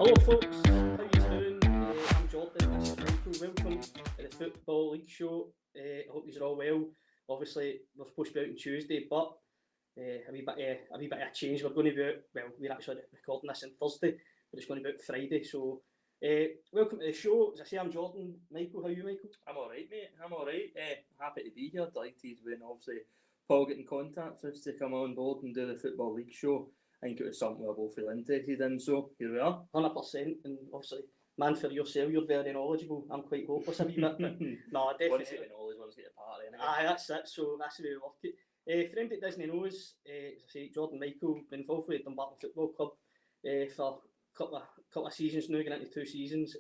Hello folks, how you doing? I'm Jordan, this is Michael. Welcome to the Football League Show. I hope you're all well. Obviously, we're supposed to be out on Tuesday, but a wee bit of a change. We're going to be out, well, we're actually recording this on Thursday, but it's going to be out Friday. So, welcome to the show. As I say, I'm Jordan. Michael, how are you, Michael? I'm alright, mate. I'm alright. Happy to be here. Delighted when obviously Paul got in contact for us to come on board and do the Football League Show. I think it was something we were both really interested in, so here we are. 100%, and obviously, man, for yourself, you're very knowledgeable. I'm quite hopeless a wee bit, but no, definitely. Once you get the knowledge, once you get the party, anyway. Aye, that's it, so that's the way we work it. For anybody that doesn't know us, as I say, Jordan Michael, been involved with Dumbarton Football Club for a couple of seasons now, getting into 2 seasons.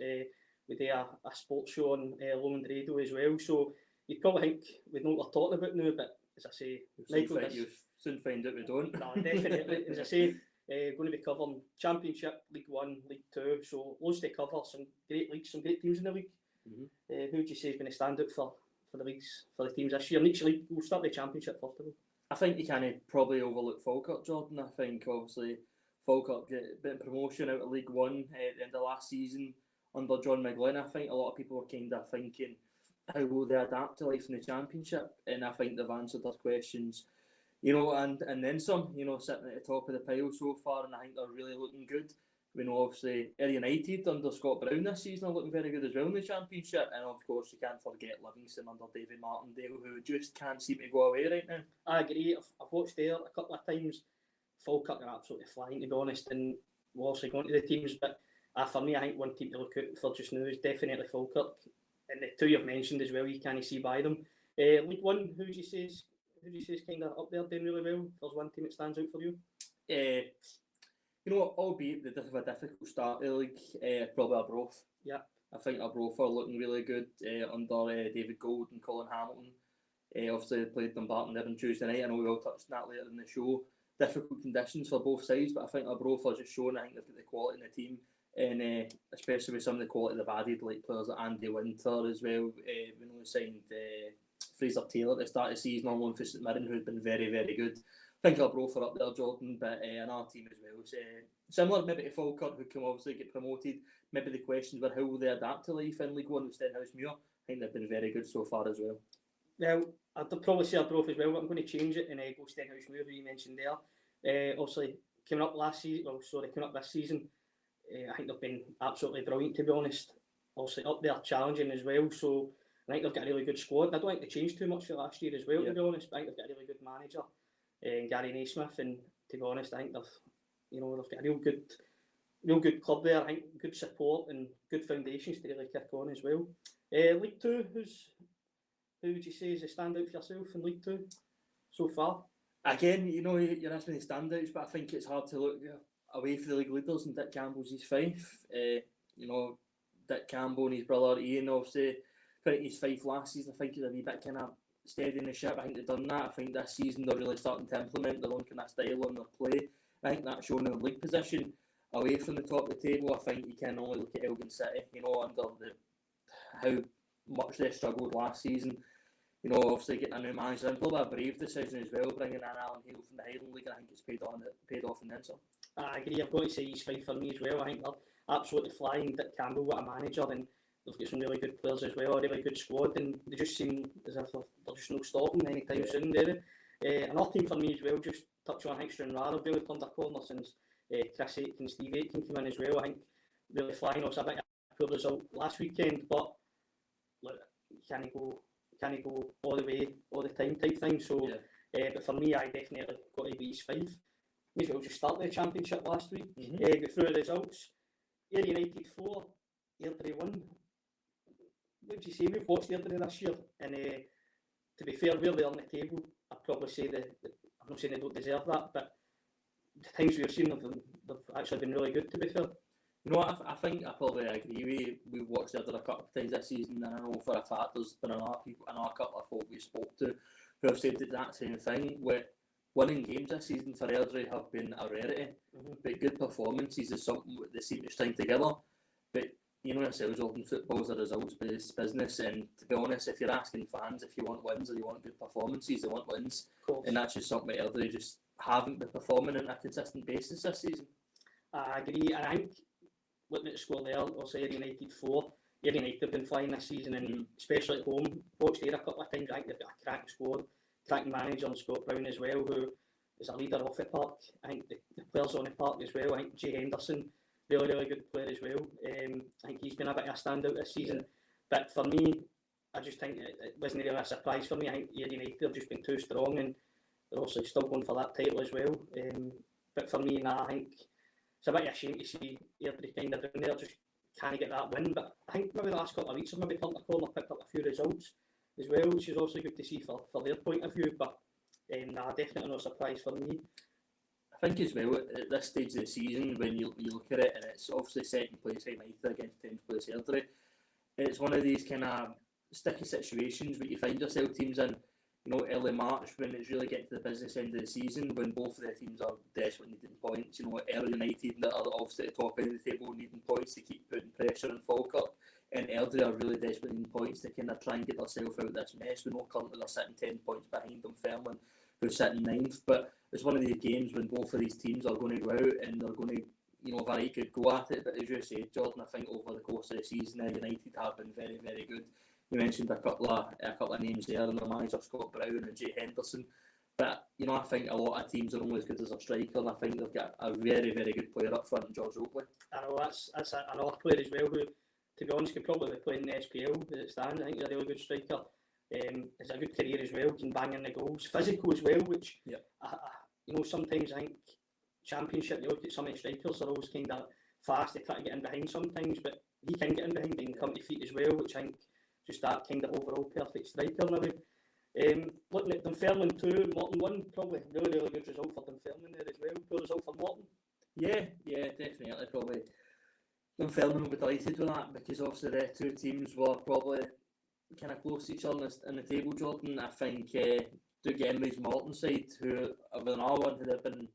We do a sports show on Lomond Radio as well, so you'd probably think we know what we're talking about now, but as I say, Michael, you'll soon find out we don't. No, definitely. As I say, going to be covering Championship, League 1, League 2, so loads to cover, some great leagues, some great teams in the league. Mm-hmm. Who would you say is going to stand out for the leagues, for the teams this year? Each league, we'll start with the Championship first of all. I think you can't probably overlook Falkirk, Jordan. I think obviously Falkirk get a bit of promotion out of League 1 at the end of last season under John McGlynn. I think a lot of people were kind of thinking, how will they adapt to life in the Championship? And I think they've answered their questions, and then some, sitting at the top of the pile so far, and I think they're really looking good. We know obviously Ayr United under Scott Brown this season are looking very good as well in the Championship, and of course you can't forget Livingston under David Martindale, who just can't seem to go away right now. I agree. I've watched Ayr a couple of times. Falkirk are absolutely flying, to be honest, and we're also going to the teams, but for me, I think one team to look out for just now is definitely Falkirk, and the two you've mentioned as well, you can't see by them. League 1, who do you say is kind of up there doing really well? If there's one team that stands out for you? Albeit they have a difficult start to the league, probably Arbroath. Yeah. I think Arbroath are looking really good under David Gold and Colin Hamilton. Obviously they played Dumbarton there on Tuesday night. I know we will touch on that later in the show. Difficult conditions for both sides, but I think Arbroath are just showing, I think they've got the quality in the team, and especially with some of the quality they've added, like players like Andy Winter as well. We know they signed Fraser Taylor at the start of the season on loan for St Mirren, who's been very, very good. I think Arbroath are up there, Jordan, but another team as well. So, similar maybe to Falkirk, who can obviously get promoted. Maybe the questions were how will they adapt to life in League 1 with Stenhousemuir. I think they've been very good so far as well. Well, I'd probably say Arbroath as well, but I'm going to change it and go Stenhousemuir, who you mentioned there. Obviously, coming up this season, I think they've been absolutely brilliant, to be honest. Obviously, up there challenging as well, so I think they've got a really good squad. I don't think they changed too much for last year as well, to be honest. But I think they've got a really good manager, Gary Naismith, and to be honest, I think they've got a real good club there. I think good support and good foundations to really kick on as well. League 2, who would you say is a standout for yourself in League 2 so far? Again, you're asking the standouts, but I think it's hard to look away from the league leaders and Dick Campbell's his Fife. Dick Campbell and his brother Ian, obviously, putting his Fife last season, I think he's a wee bit kind of steadying the ship. I think they've done that. I think this season they're really starting to implement their own kind of style on their play. I think that's shown in the league position. Away from the top of the table, I think you can only look at Elgin City, under how much they struggled last season. Obviously getting a new manager, and probably a brave decision as well, bringing in Alan Hale from the Highland League. I think it's paid off in the end. I agree. I've got to say he's fine for me as well. I think they're absolutely flying. Dick Campbell, what a manager, and they've got some really good players as well, a really good squad, and they just seem as if they're just no stopping anytime soon, do they? Another team for me as well, just touch on Hickster and Rara, really turned a corner since Chris Aitken and Steve Aitken came in as well. I think really flying. Also a bit of a poor result last weekend, but look, you can't go all the way all the time type thing. So, but for me, I definitely got to be East 5. May as well just start the Championship last week. Go through the results. Ayr United 4, Airdrie 1. What would you say? We've watched Airdrie this year, and to be fair, where they are on the table, I'd probably say I'm not saying they don't deserve that, but the times we've seen of them, they've actually been really good, to be fair. I think I probably agree. We've watched Airdrie a couple of times this season, and I know for a fact there's been another couple of folk we spoke to who have said that same thing. With winning games this season for Airdrie have been a rarity, but good performances is something they seem to string together. But yourselves, Jordan, football's a results-based business, and to be honest, if you're asking fans if you want wins or you want good performances, they want wins, and that's just something that Airdrie just haven't been performing on a consistent basis this season. I agree, and I think looking at the score there, obviously Ayr United 4. Ayr United have been flying this season, and especially at home. Watched Ayr a couple of times. I think they've got a cracking squad, cracking manager in Scott Brown as well, who is a leader off the park. I think the players on the park as well. I think Jay Henderson, really good player as well. I think he's been a bit of a standout this season. But for me, I just think it wasn't really a surprise for me. I think Ayr United have just been too strong, and they're obviously still going for that title as well. But for me, I think it's a bit of a shame to see Airdrie kind of down there, just can't get that win. But I think maybe the last couple of weeks have maybe turned the corner, picked up a few results as well, which is also good to see for their point of view. But definitely no surprise for me. I think as well at this stage of the season, when you look at it, and it's obviously second place United against 10th place Airdrie, it's one of these kind of sticky situations where you find yourself teams in, early March, when it's really getting to the business end of the season, when both of the teams are desperately needing points. Ayr United that are obviously at the top end of the table needing points to keep putting pressure on Falkirk, and Airdrie are really desperately needing points to kind of try and get themselves out of this mess. We know currently they're sitting 10 points behind Dunfermline, who's sitting 9th, but it's one of these games when both of these teams are going to go out and they're going to have a right good go at it. But as you said, Jordan, I think over the course of the season, United have been very, very good. You mentioned a couple of names there, and their manager Scott Brown and Jay Henderson. But I think a lot of teams are only as good as their striker, and I think they've got a very, very good player up front, George Oakley. I know that's another player as well who, to be honest, could probably be playing in the SPL as it stands. I think he's a really good striker. Has a good career as well, can bang in the goals, physical as well, which sometimes I think Championship, you look at some of the strikers, are always kind of fast, they try to get in behind sometimes, but he can get in behind and come to feet as well, which I think just that kind of overall perfect striker maybe. Looking at Dunfermline 2, Morton 1, probably really good result for Dunfermline there as well. Poor result for Morton. Yeah, definitely. Probably Dunfermline will be delighted with that, because obviously the two teams were probably kind of close to each other in the table, Jordan. I think Doug Emery's Morton side, who are another one who have been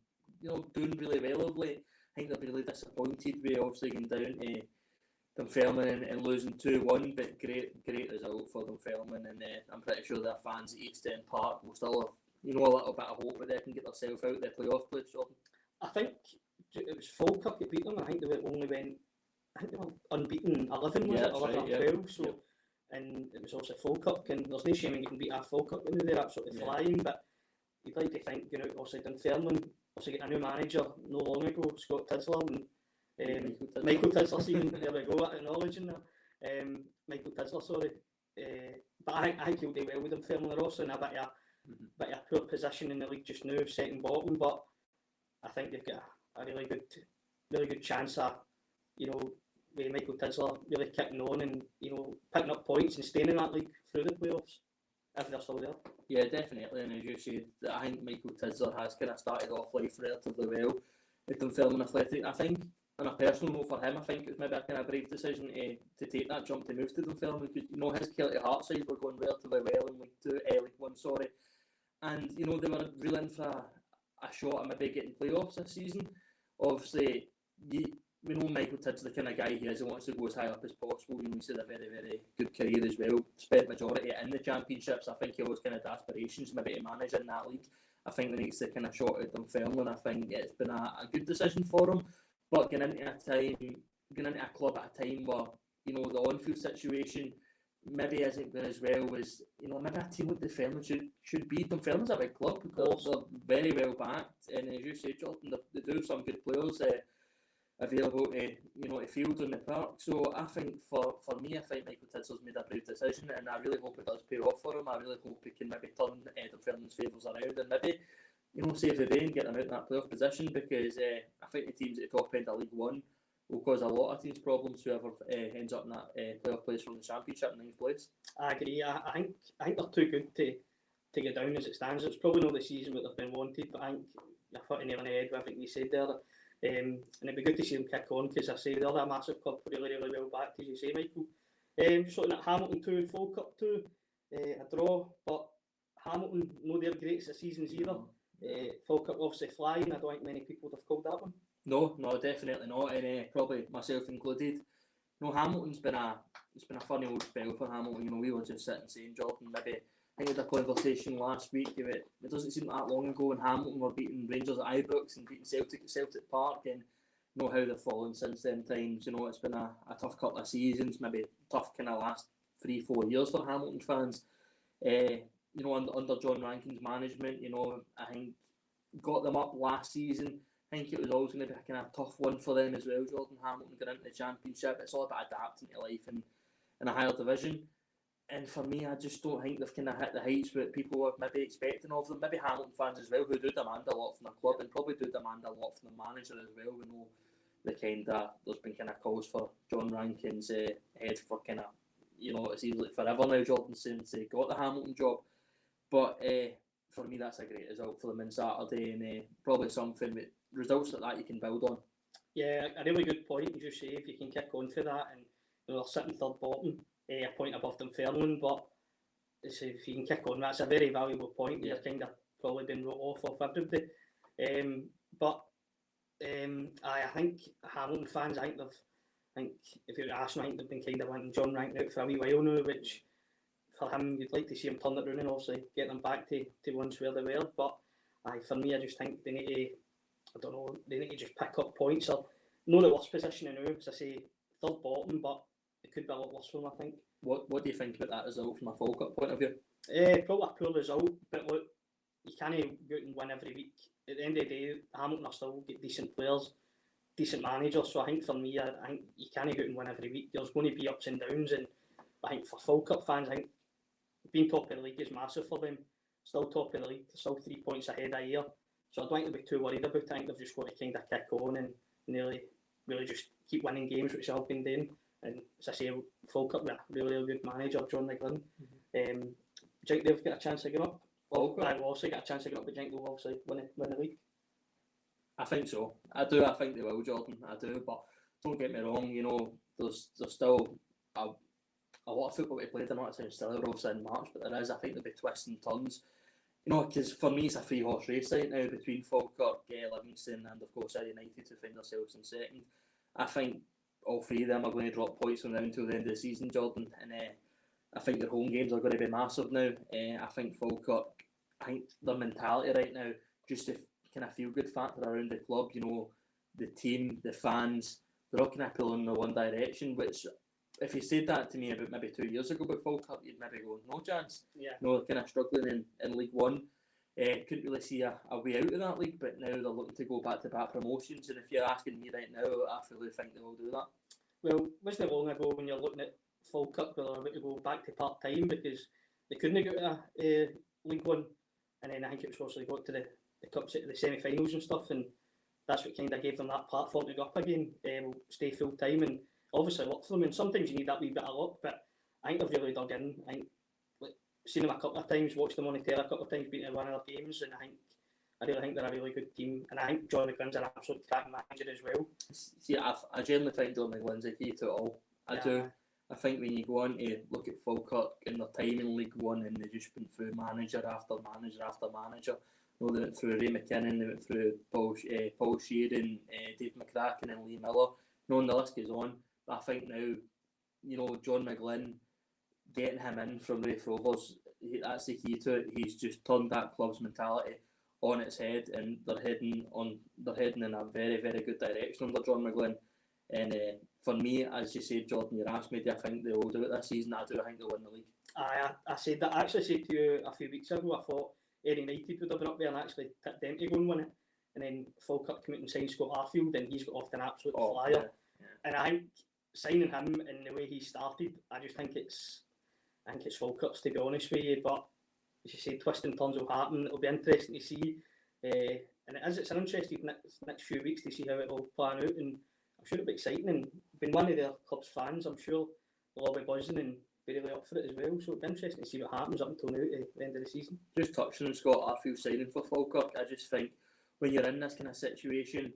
doing really well of late, I think they'll be really disappointed with obviously going down to Dunfermline and losing 2-1, but great result for Dunfermline, and I'm pretty sure their fans at Eastern Park will still have a little bit of hope that they can get themselves out of the playoff place, Jordan. I think it was Falkirk that beat them. I think they were unbeaten 11, was it? 11 or 12, so and it was also Falkirk, and there's no shame when you can beat a Falkirk when they're absolutely flying, but you'd like to think, obviously Dunfermline, obviously getting a new manager not long ago, Scott Tidsler, and Michael Tidsler, there we go, acknowledging that. Michael Tidsler, sorry. But I think he'll do well with Dunfermline. They're also in a bit of a poor position in the league just now, second bottom, but I think they've got a really good chance of, with Michael Tidsler really kicking on and picking up points and staying in that league through the playoffs if they're still there. Yeah, definitely. And as you said, I think Michael Tidsler has kind of started off life relatively well at Dunfermline Athletic. I think on a personal note for him, I think it was maybe a kind of brave decision to take that jump to move to Dunfermline, because his Celtic Heart side were going relatively well in League 1, and they were really in for a shot at maybe getting playoffs this season. Obviously, we know Michael Tidd's the kind of guy he is. He wants to go as high up as possible. He's had a very, very good career as well. Spent majority in the championships. I think he always kind of had aspirations maybe to manage in that league. I think the next kind of shot at Dunfermline, I think it's been a good decision for him. But getting into a club at a time where the on-field situation maybe isn't going as well as maybe a team like Dunfermline should be. Dunfermline's a big club because they're very well backed, and as you say, Jordan, they do have some good players available to field on the park. So I think for me, I think Michael Tidsler's made a brave decision, and I really hope it does pay off for him. I really hope he can maybe turn Dunfermline's favours around and maybe save the day and get them out in that playoff position, because I think the teams at the top end of League 1 will cause a lot of teams problems, whoever ends up in that playoff place from the Championship in 9th place. I agree. I think they're too good to get down as it stands. It's probably not the season that they've been wanted, but I think you're putting it on the head with everything you said there. And it'd be good to see them kick on, because I say they're a massive club, really well backed, as you say, Michael. Just looking at Hamilton 2 and Falkirk 2, a draw, but Hamilton, no their greatest of seasons either. Falkirk obviously flying. I don't think many people would have called that one. No, definitely not, and probably myself included. Hamilton's been a funny old spell for Hamilton. We were just sitting saying, Jordan, maybe I think we had a conversation last week. It doesn't seem that long ago when Hamilton were beating Rangers at Ibrox and beating Celtic at Celtic Park, and know how they've fallen since then times. You know, it's been a tough couple of seasons, maybe tough kind of last 3-4 years for Hamilton fans. You know, under John Rankin's management, you know, I think got them up last season. I think it was always going to be a kind of tough one for them as well. Jordan Hamilton got into the championship. It's all about adapting to life in a higher division. And for me, I just don't think they've kind of hit the heights that people were maybe expecting of them. Maybe Hamilton fans as well, who do demand a lot from the club and probably do demand a lot from the manager as well. We know there's been kind of calls for John Rankin's head for kind of, you know, it seems like forever now, Jordan, since he got the Hamilton job. But for me, that's a great result for them on Saturday, and probably something with results like that you can build on. Yeah, a really good point, as you say, if you can kick on for that, and you know, they're sitting third bottom, a point above Dunfermline, but if you can kick on, that's a very valuable point. You're kind of probably been wrote off of everybody. I think Hamilton fans, I think if you ask me, I think they've been kind of wanting John Rankin out for a wee while now, which for him, you'd like to see him turn it around and obviously get them back to once where they were. But for me, I just think they need to, they need to just pick up points. Or not the worst position now, as I say, third bottom, but it could be a lot worse for them, I think. What do you think about that result from a Falkirk point of view? Probably a poor result, but look, you can't go out and win every week. At the end of the day, Hamilton are still get decent players, decent managers. So I think for me, I think you can't go out and win every week. There's going to be ups and downs, and I think for Falkirk fans, I think being top of the league is massive for them. Still top of the league, still 3 points ahead a year. So I don't think they'll be too worried about it. I think they've just got to kind of kick on and really just keep winning games, which they've been doing. And as I say, Falkirk with a really good manager, John McGlynn. Do you think they've got a chance to get up? Well, I will also get a chance to get up, but do you think they'll obviously win the league? I think so. I do. I think they will, Jordan. I do. But don't get me wrong. You know, there's still a lot of football to play. They're not saying still obviously in March, but there is. I think there'll be twists and turns. You know, because for me it's a 3-horse race right now between Falkirk, Livingston, and of course United to find themselves in second. I think all three of them are going to drop points from now until the end of the season, Jordan. And I think their home games are going to be massive now. I think Falkirk, I think their mentality right now, just the kind of feel good factor around the club, you know, the team, the fans, they're all kind of pulling in the one direction, which if you said that to me about maybe 2 years ago about Falkirk, you'd maybe go, no chance. Yeah. No, they're kind of struggling in League One. Couldn't really see a way out of that league, but now they're looking to go back-to-back promotions, and if you're asking me right now, I fully think they will do that. Well, wasn't it long ago when you're looking at Falkirk where they were about to go back to part-time because they couldn't go to League One, and then I think it was also they got to the cups, the semi-finals and stuff, and that's what kind of gave them that platform to go up again, stay full-time, and obviously luck for them, and sometimes you need that wee bit of luck, but I think they've really dug in. I think seen them a couple of times, watched them on the telly a couple of times, been to one of their games, and I really think they're a really good team, and I think John McGlynn's an absolute cracking manager as well. See, I generally think John McGlynn's a key to it all. I do. I think when you go on to look at Falkirk in their time in League One, and they just went through manager after manager after manager. You know, they went through Ray McKinnon, they went through Paul Sheeran, Dave McCracken, and Lee Miller. You know, and the list goes on. But I think now, you know, John McGlynn, getting him in from Raith Rovers, that's the key to it. He's just turned that club's mentality on its head, and they're heading in a very, very good direction under John McGlynn. And for me, as you said, Jordan, you asked me, do I think they will do it this season? I do. I think they'll win the league. I said that. I actually said to you a few weeks ago, I thought United would have been up there and actually tipped them to go and win it. And then Falkirk came out and signed Scott Arfield, and he's got off to an absolute flyer. Yeah. And I think signing him and the way he started, I just think it's Falkirk's, to be honest with you. But as you say, twists and turns will happen. It'll be interesting to see. And it's an interesting next few weeks to see how it will plan out. And I'm sure it'll be exciting. And being one of their club's fans, I'm sure they'll all be buzzing and be really up for it as well. So it'll be interesting to see what happens up until now at the end of the season. Just touching on Scott Arfield signing for Falkirk, I just think when you're in this kind of situation,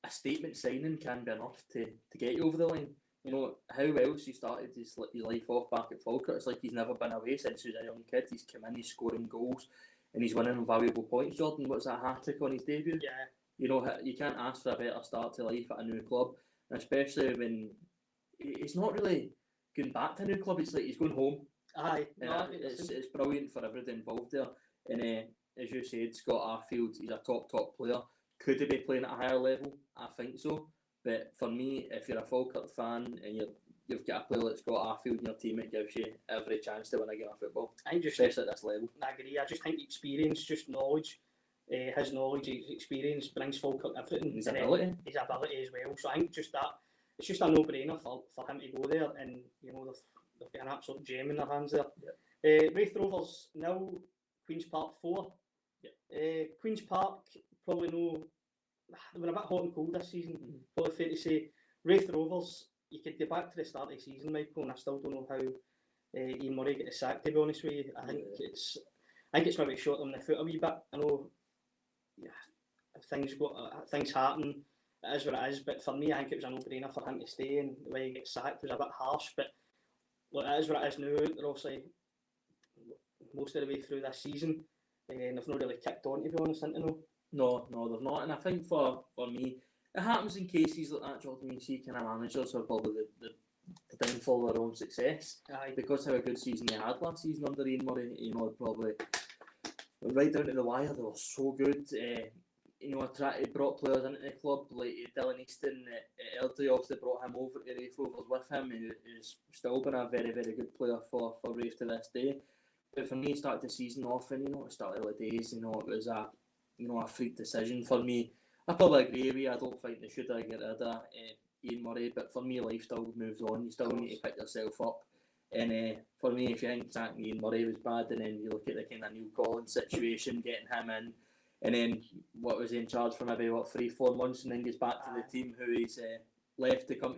a statement signing can be enough to get you over the line. You know, how else he started his life off back at Falkirk. It's like he's never been away since he was a young kid. He's come in, he's scoring goals, and he's winning valuable points. Jordan, what's that, hat-trick on his debut? Yeah. You know, you can't ask for a better start to life at a new club, and especially when he's not really going back to a new club. It's like he's going home. Aye. No, it's brilliant for everybody involved there. And as you said, Scott Arfield, he's a top player. Could he be playing at a higher level? I think so. But for me, if you're a Falkirk fan and you've got a player that's got Arfield in your team, it gives you every chance to win a game of football, especially at this level. I agree. I just think experience, just knowledge, his knowledge, his experience brings Falkirk everything. His ability. His ability as well. So I think just that, it's just a no-brainer for him to go there, and you know they've got an absolute gem in their hands there. Yep. Wraith Rovers 0, Queen's Park 4. Yep. Queen's Park probably they were a bit hot and cold this season. Probably fair to say. Wraith Rovers, you could go back to the start of the season, Michael, and I still don't know how Ian Murray got the sack. To be honest with you, I think it's maybe shot them in the foot a wee bit. I know, things happen. It is what it is. But for me, I think it was a no-brainer for him to stay, and the way he gets sacked was a bit harsh. But look, it is what it is now. They're obviously most of the way through this season, and they've not really kicked on, to be honest, I know. No, they've not. And I think for me, it happens in cases like that, Jordan. You see kind of managers are probably the downfall of their own success. Aye. Because how a good season they had last season under Ian Murray, probably right down to the wire, they were so good. He brought players into the club like Dylan Easton at Airdrie, obviously brought him over to Wraith Rovers with him. He's still been a very, very good player for Wraith to this day. But for me, started the season off, and it started early days. It was a freak decision for me. I probably agree with you. I don't think they should have get rid of Ian Murray, but for me, lifestyle moves on. You still need to pick yourself up. And for me, if you think sacking Ian Murray was bad, and then you look at the kind of Neil Collins situation, getting him in, and then what was he in charge for maybe 3-4 months, and then gets back to the team who he's left to come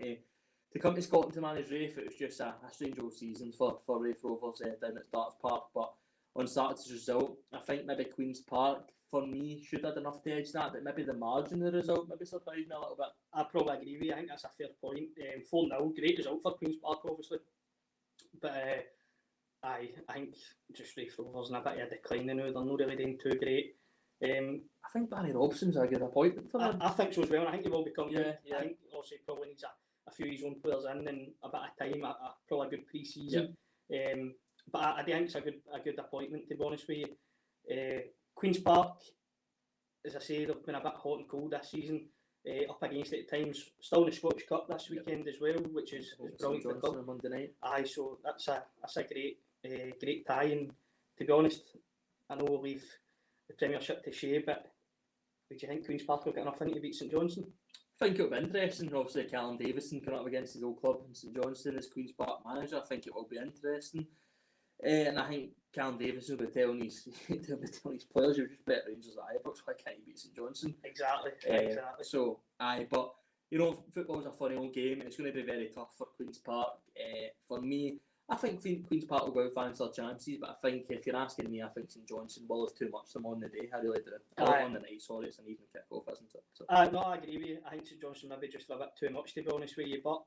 to Scotland to manage Raith. It was just a strange old season for Raith Rovers down at Starts Park. But on Saturday's result, I think maybe Queen's Park for me should have enough to edge that, but maybe the margin of the result maybe surprised me a little bit. I probably agree with you. I think that's a fair point. 4-0, great result for Queen's Park, obviously. But I think just Raith Rovers in a bit of a decline now. They're not really doing too great. I think Barry Robson's a good appointment for them. I think so as well, and I think he will become good. Yeah. I think also he probably needs a few of his own players in and a bit of time, probably a good pre-season. But I do think it's a good appointment, to be honest with you. Queen's Park, as I say, they've been a bit hot and cold this season. Up against it at times, still in the Scottish Cup this weekend as well, which is brilliant for the club. On Monday night. Aye, so that's a great tie, and to be honest, I know we'll leave the Premiership to Shea, but would you think Queen's Park will get enough in to beat St Johnstone? I think it'll be interesting. Obviously, Callum Davison coming up against his old club in St Johnstone as Queen's Park manager. I think it will be interesting. And I think Callum Davison will be telling his players, you've just bet Rangers at Ibrox, why can't you beat St Johnstone? Exactly. So, but football's a funny old game, and it's going to be very tough for Queen's Park. For me, I think Queen's Park will go out and fancy their chances, but I think if you're asking me, I think St Johnstone will have too much them on the day. I really do. On the night, sorry, it's an even kick-off, isn't it? So. No, I agree with you. I think St Johnstone maybe just a bit too much, to be honest with you, but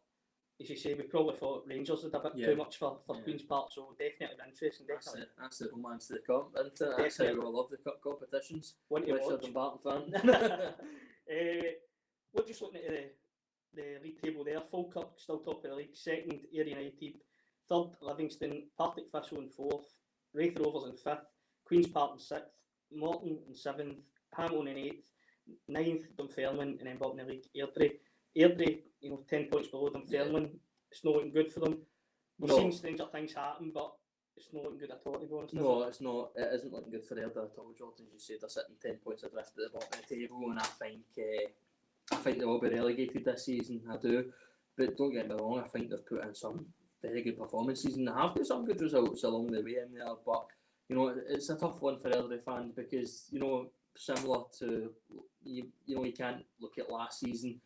as you say, we probably thought Rangers had a bit too much for Queen's Park, so definitely interesting. That's the romance of the cup, isn't it? That's how we love the cup competitions. What do you watch? Barton fan. We're just looking at the league table there. Falkirk still top of the league, second Ayr United, third Livingston, Partick Thistle in fourth, Wraith Rovers in fifth, Queen's Park in sixth, Morton in seventh, Hamilton in eighth, ninth Dunfermline, and then bottom of the league Airdrie, 10 points below Dunfermline. It's not looking good for them. We've seen stranger things happen, but it's not looking good at all, to be honest. No, it's not. It isn't looking good for Airdrie at all, Jordan. As you said, they're sitting 10 points adrift at the bottom of the table, and I think they will be relegated this season. I do, but don't get me wrong. I think they've put in some very good performances, and they have got some good results along the way in there. But it's a tough one for Airdrie fans because similar to you can't look at last season,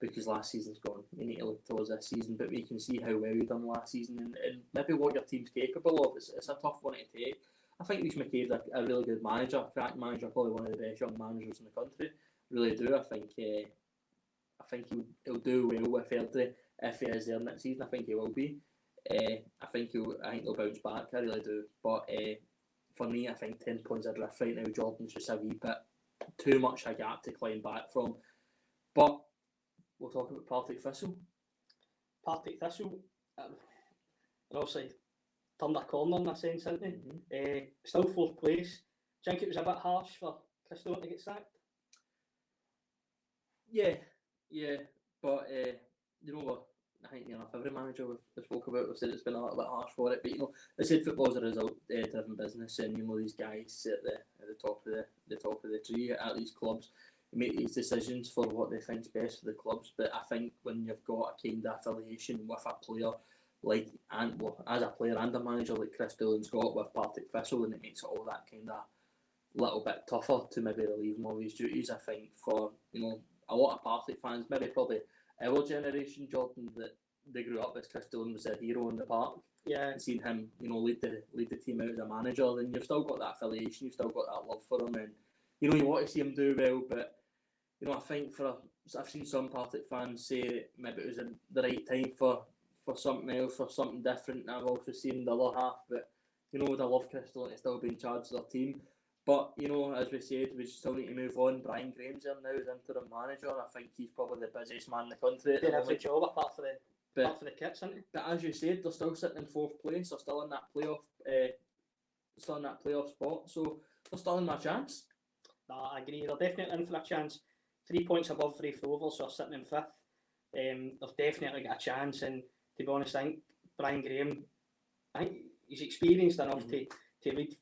because last season's gone. You need to look towards this season, but we can see how well you've done last season and maybe what your team's capable of. It's a tough one to take. I think Rhys McCabe's a really good manager, crack manager, probably one of the best young managers in the country. Really do. I think he'll do well with Airdrie if he is there next season. I think he will be. I think he'll bounce back. I really do. But for me, I think 10 points adrift right now, Jordan's just a wee bit too much a gap to climb back from. But we'll talk about Partick Thistle. Partick Thistle, obviously turned a corner in a sense, hasn't he? Still fourth place. Do you think it was a bit harsh for Christopher to get sacked? Yeah, But you know, I think every manager we've spoke about, we've said it's been a little bit harsh for it. But they said football's a result-driven business, and these guys sit at the top of the top of the tree at these clubs, make these decisions for what they think's best for the clubs. But I think when you've got a kind of affiliation with a player as a player and a manager like Chris Doolan's got with Partick Thistle, then it makes it all that kind of little bit tougher to maybe relieve him of his duties. I think for a lot of Partick fans, maybe probably our generation, Jordan, that they grew up as Chris Doolan was their hero in the park. Yeah. And seeing him, lead the team out as a manager, then you've still got that affiliation, you've still got that love for him, and you want to see him do well. But I think I've seen some Partick fans say maybe it was the right time for something else, for something different. And I've also seen the other half, but would I love Chris Doolan to still be in charge of their team? But, as we said, we still need to move on. Brian Graham's there now as interim manager. I think he's probably the busiest man in the country. They have a job apart for the kits, isn't it? But as you said, they're still sitting in fourth place. They're still in that playoff spot. So they're still in a chance. No, I agree. They're definitely in for a chance. 3 points above Raith Rovers, so they're sitting in fifth. They've definitely got a chance. And to be honest, I think Brian Graham, he's experienced enough to lead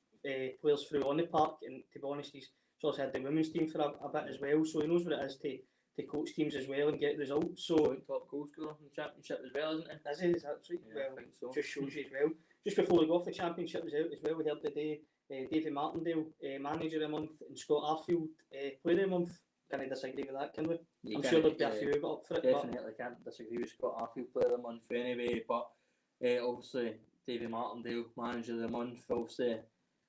players through on the park, and to be honest, he's also had the women's team for a bit as well, so he knows what it is to coach teams as well and get results. So top goal scorer in the championship as well, isn't it? Is he? Is that right? Yeah, well, I think so. Just shows you as well. Just before we go off, the championship was out as well. We heard today David Martindale, manager of the month, and Scott Arfield, player of the month. Can I disagree with that, can we? I'm sure there'll be a few up for it. Definitely can't disagree with Scott Arfield, player of the month anyway. But obviously David Martindale, manager of the month. Obviously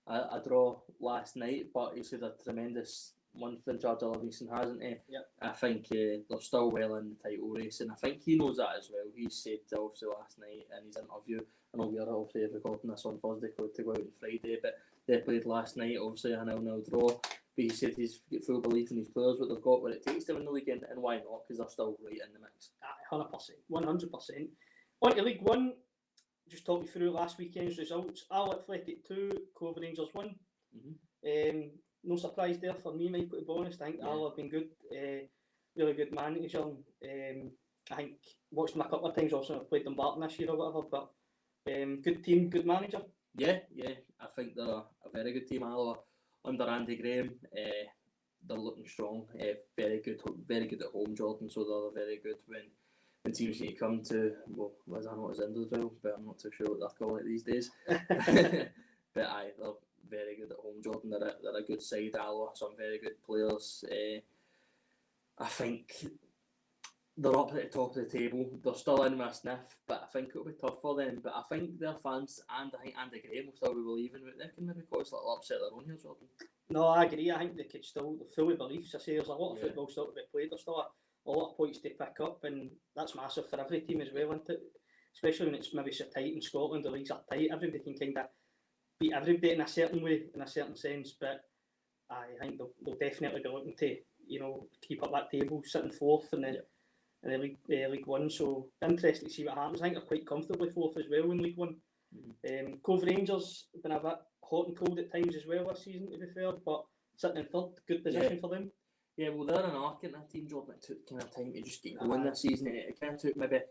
a draw last night, but he's had a tremendous month in charge of Livingston, hasn't he? Yep. I think they're still well in the title race, and I think he knows that as well. He said obviously last night in his interview, I know we are obviously recording this on Thursday to go out on Friday, but they played last night, obviously a 0-0 draw. But he said he's got full belief in his players, what they've got, what it takes to win the league, and why not? Because they're still right in the mix. 100%, 100%. On to League One, just talk you through last weekend's results. Al Athletic 2, Cove Rangers 1. No surprise there for me, Michael, to be honest. I think Al have been good, really good manager. I think watched them a couple of times, also I've played them Barton this year or whatever, but good team, good manager. Yeah, I think they're a very good team. Al under Andy Graham, they're looking strong. Very good at home, Jordan. So they're very good when teams need to come to, well, as I know it's Indersville, but I'm not too sure what they're calling it these days. But they're very good at home, Jordan. They're a good side. Alloa, some very good players. I think they're up at the top of the table. They're still in with a sniff, but I think it'll be tough for them. But I think their fans, and I think Andy Graham will still be believing that they can maybe cause a little upset their own here, Jordan. No, I agree. I think they could still, fully believe. I say there's a lot of football still to be played. There's still a lot of points to pick up, and that's massive for every team as well, isn't it? Especially when it's maybe so tight in Scotland, the leagues are tight. Everybody can kind of beat everybody in a certain way, in a certain sense. But I think they'll definitely be looking to, keep up that table, sitting fourth in the League One. So interesting to see what happens. I think they're quite comfortably fourth as well in League One. Cove Rangers have been a bit hot and cold at times as well this season, to be fair, but sitting in third, good position for them. Yeah, well, they're an arc in that team, Jordan. It took kind of time to just get going this season. It kind of took maybe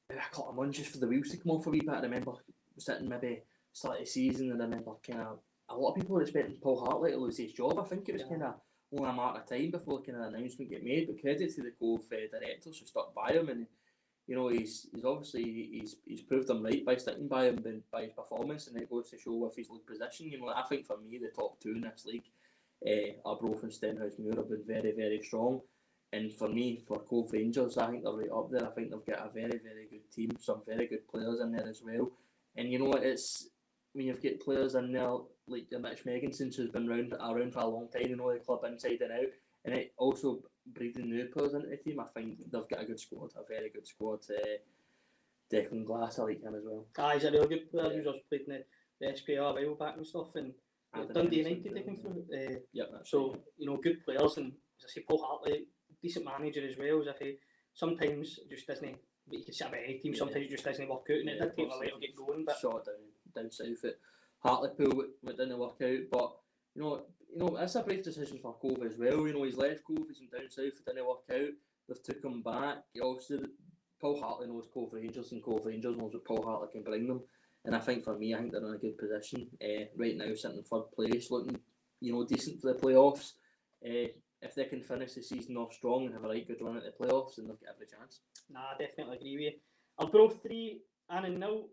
a couple of months just for the wheels to come off a wee bit. I remember sitting maybe start of the season, and I remember kind of a lot of people were expecting Paul Hartley to lose his job. I think it was kind of only a matter of time before kind of announcement get made. But credit to the Cove directors who stuck by him, and he's obviously he's proved them right by sticking by him by his performance, and it goes to show with his league position. I think for me the top two in this league, Arbroath and Stenhousemuir, have been very, very strong. And for me, for Cove Rangers, I think they're right up there. I think they've got a very, very good team, some very good players in there as well. And it's when you've got players in there like your Mitch Megginsons, who's been around for a long time, the club inside and out, and it also breeding new players into the team. I think they've got a good squad, a very good squad. Declan Glass, I like him as well. He's a really good player. He's also played in the SPR a while back and stuff, and Dundee United taken through. So good players, and as I say, Paul Hartley, decent manager as well. As I say, sometimes it just doesn't. But you can see about any team. Sometimes it just doesn't work out, and it did take a while to get going. But shot down south at Hartlepool, it didn't work out. But it's a brave decision for Cove as well. He's left Cove, he's went down south, it didn't work out. they've took him back. Obviously, Paul Hartley knows Cove Rangers, and Cove Rangers knows what Paul Hartley can bring them. And I think for me, I think they're in a good position right now, sitting in third place, looking decent for the playoffs. If they can finish the season off strong and have a right good run at the playoffs, then they've got every chance. Nah, I definitely agree with you. Arbroath 3, Annan 0.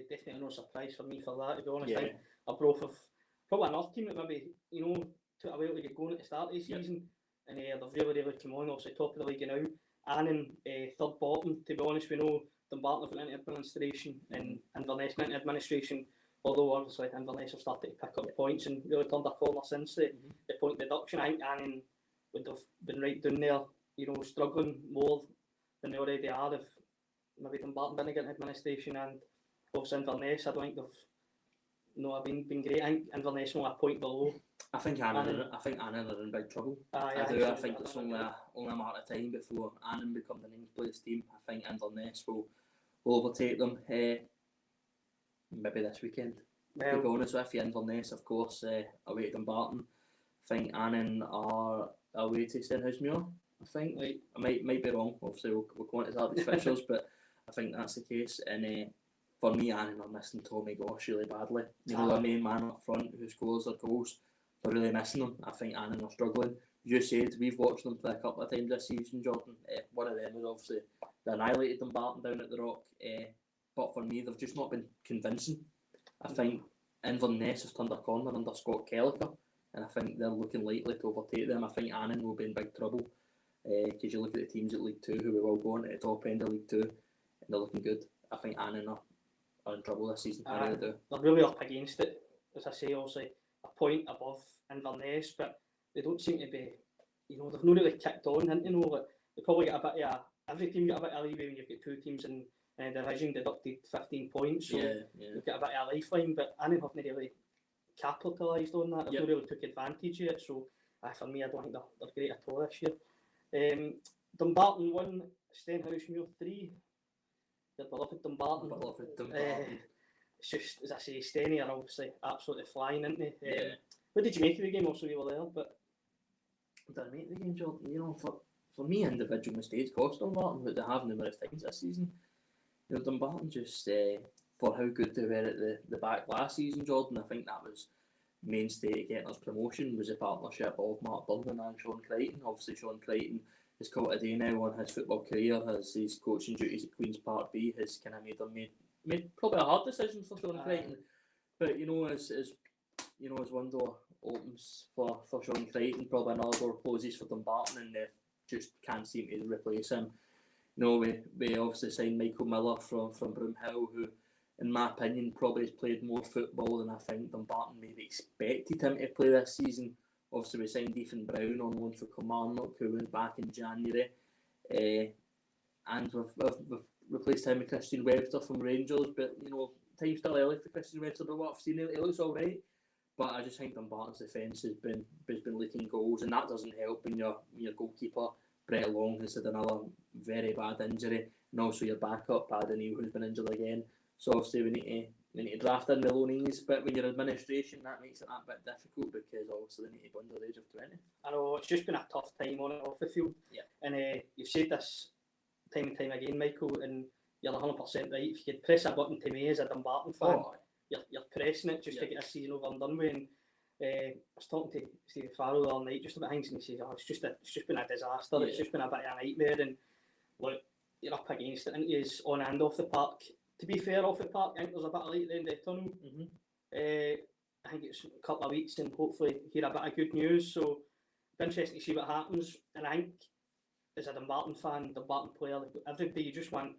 Definitely no surprise for me for that, to be honest. I think Arbroath have probably another team that maybe, took a while to get going at the start of the season. And they've really come on, obviously top of the league now. Annan, third bottom, to be honest. We know Dumbarton have went into administration and Inverness went into administration, although obviously Inverness have started to pick up points and really turned a corner since the point deduction. I think Annan would have been right down there, struggling more than they already are if maybe Dumbarton didn't get into administration, and obviously Inverness, I don't think they've been great. I think Inverness are a point below. I think Annan are in big trouble. I think it's only a matter of time before Annan become the ninth place team. I think Inverness will overtake them maybe this weekend. To be honest with you, Inverness, of course, away to Dumbarton. I think Annan are away to Stenhousemuir. I think I might be wrong. Obviously, we'll go into that with fixtures, but I think that's the case. And for me, Annan are missing Tommy Gosh really badly. Their main man up front who scores their goals. They're really missing them. I think Annan are struggling. You said we've watched them play a couple of times this season, Jordan. One of them is obviously they annihilated Dumbarton down at the Rock. But for me, they've just not been convincing. I think Inverness have turned a corner under Scott Kellicker, and I think they're looking likely to overtake them. I think Annan will be in big trouble because you look at the teams at League 2 who we will go on at the top end of League 2, and they're looking good. I think Annan are in trouble this season. I really do. They're really up against it, as I say, obviously a point above Inverness, but they don't seem to be, they've not really kicked on, but they probably get a bit of every team get a bit of leeway when you've got two teams in a division deducted 15 points, so you've got a bit of a lifeline, but Annan haven't really capitalised on that. They've not really took advantage of it, so for me, I don't think they're great at all this year. Dumbarton 1, Stenhousemuir 3. Your beloved Dumbarton. It's just, as I say, Stenny are obviously absolutely flying, aren't they? What did you make of the game? Also, you were there, but did I make the game, Jordan? For me, individual mistakes cost Dumbarton, but they have numerous times this season. Dumbarton just, for how good they were at the back last season, Jordan, I think that was mainstay to getting us promotion, was the partnership of Mark Durnan and Sean Crichton. Obviously, Sean Crichton has caught a day now on his football career, has his coaching duties at Queen's Park B, has kind of made probably a hard decision for Sean Crichton. But as one door opens for Sean Crichton, probably another door closes for Dumbarton, and they just can't seem to replace him. We obviously signed Michael Miller from Broomhill, who, in my opinion, probably has played more football than I think Dumbarton maybe expected him to play this season. Obviously, we signed Ethan Brown on loan for Kilmarnock, who went back in January, and we've replaced him with Christian Webster from Rangers. But time's still early for Christian Webster, but what I've seen, it looks all right. But I just think Dumbarton's defence has been leaking goals, and that doesn't help when your goalkeeper Brett Long has had another very bad injury, and also your backup Paddy Neal, who's been injured again. So obviously we need to draft in the loanees, but when you're administration, that makes it that bit difficult because obviously they need to go under the age of 20. I know, it's just been a tough time on and off the field. And you've said this time and time again, Michael, and you're 100% right. If you could press a button to me as a Dumbarton fan, you're pressing it just to get a season over and done with. And I was talking to Steve Farrell the other night just about things, and he says, it's just been a disaster. It's just been a bit of a nightmare. And look, you're up against it, and he is on and off the park. To be fair, off the park, I think there's a bit of light at the end of the tunnel. I think it's a couple of weeks and hopefully hear a bit of good news. So it's interesting to see what happens. And I think as a Dumbarton fan, Dumbarton player, everybody, you just want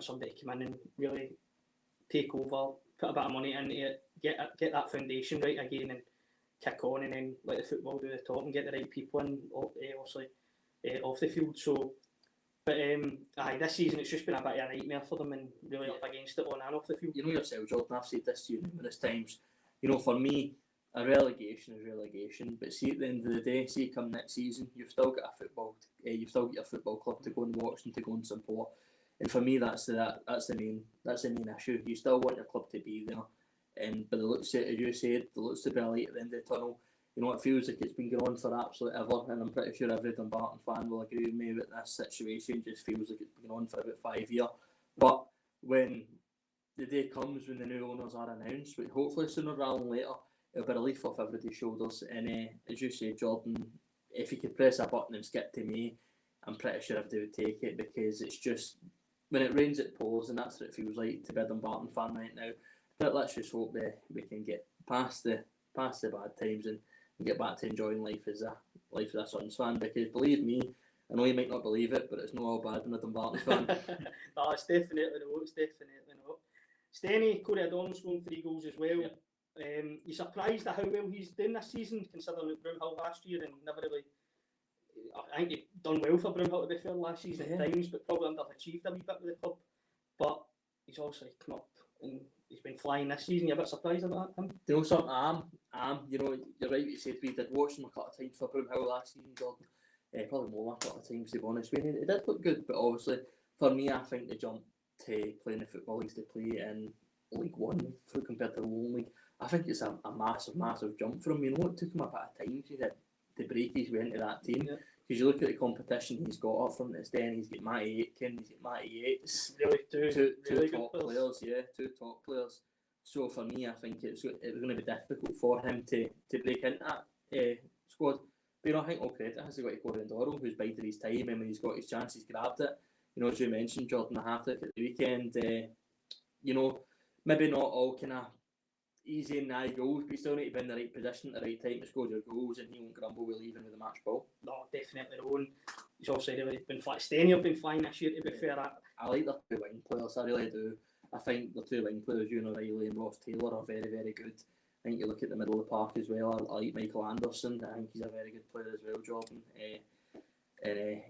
somebody to come in and really take over, put a bit of money into it, get that foundation right again, and kick on, and then let the football do the talk and get the right people in, obviously off the field. So. But this season it's just been a bit of a nightmare for them, and really up against it on and off the field. Yourself, Jordan, I've said this to you numerous times. For me, a relegation is relegation. But see, at the end of the day, see, come next season, you've still got a football, you've still got your football club to go and watch and to go and support. And for me, that's the main issue. You still want your club to be there, but the looks, as you said, the looks to be a light at the end of the tunnel. You know, it feels like it's been going on for absolutely ever, and I'm pretty sure every Dumbarton fan will agree with me that this situation just feels like it's been going on for about 5 years. But when the day comes when the new owners are announced, but hopefully sooner rather than later, it'll be a relief off everybody's shoulders. And as you say, Jordan, if you could press a button and skip to May, I'm pretty sure everybody would take it, because it's just, when it rains it pours, and that's what it feels like to be a Dumbarton fan right now. But let's just hope that we can get past the bad times and get back to enjoying life as a Suns fan, because believe me, I know you might not believe it, but it's not all bad when a Dumbarton fan. No, it's definitely not. It's definitely not. Stenny, Corey Adorn scoring 3 goals as well. Yep. You surprised at how well he's doing this season, considering that Broomhill last year and never really. I think he done well for Broomhill, to be fair, last season at times, but probably underachieved a wee bit with the club. But he's obviously come up and he's been flying this season. You're a bit surprised about him? You know something? I'm. You know, you're right. You said we did watch him a couple of times for Broomhill last season, Jordan. Probably more a couple of times, to be honest. He did look good, but obviously for me, I think the jump to playing the football he's to play in League One compared to the Lowland League, I think it's a massive jump for him. You know, it took him a bit of time to break his way into that team. Yeah. Because you look at the competition he's got up from this day, and he's got Matty Aitken, he's got Matty Yates, Really, two really top good players, two top players. So for me, I think it was going to be difficult for him to break into that squad. But you know, I think all credit has to go to Corey Adorn, who's bided his time, and when he's got his chance, he's grabbed it. You know, as you mentioned, Jordan, I have to at the weekend. You know, maybe not all kind of easy and nigh goals, but you still need to be in the right position at the right time to score your goals, and he won't grumble with leaving with the match ball. No, definitely not. He's obviously really been flying. Stenny have been flying this year, to be fair. I like their 2 wing players, I really do. I think the 2 wing players, Ewan O'Reilly and Ross Taylor, are very, very good. I think you look at the middle of the park as well. I like Michael Anderson. I think he's a very good player as well, Jordan. I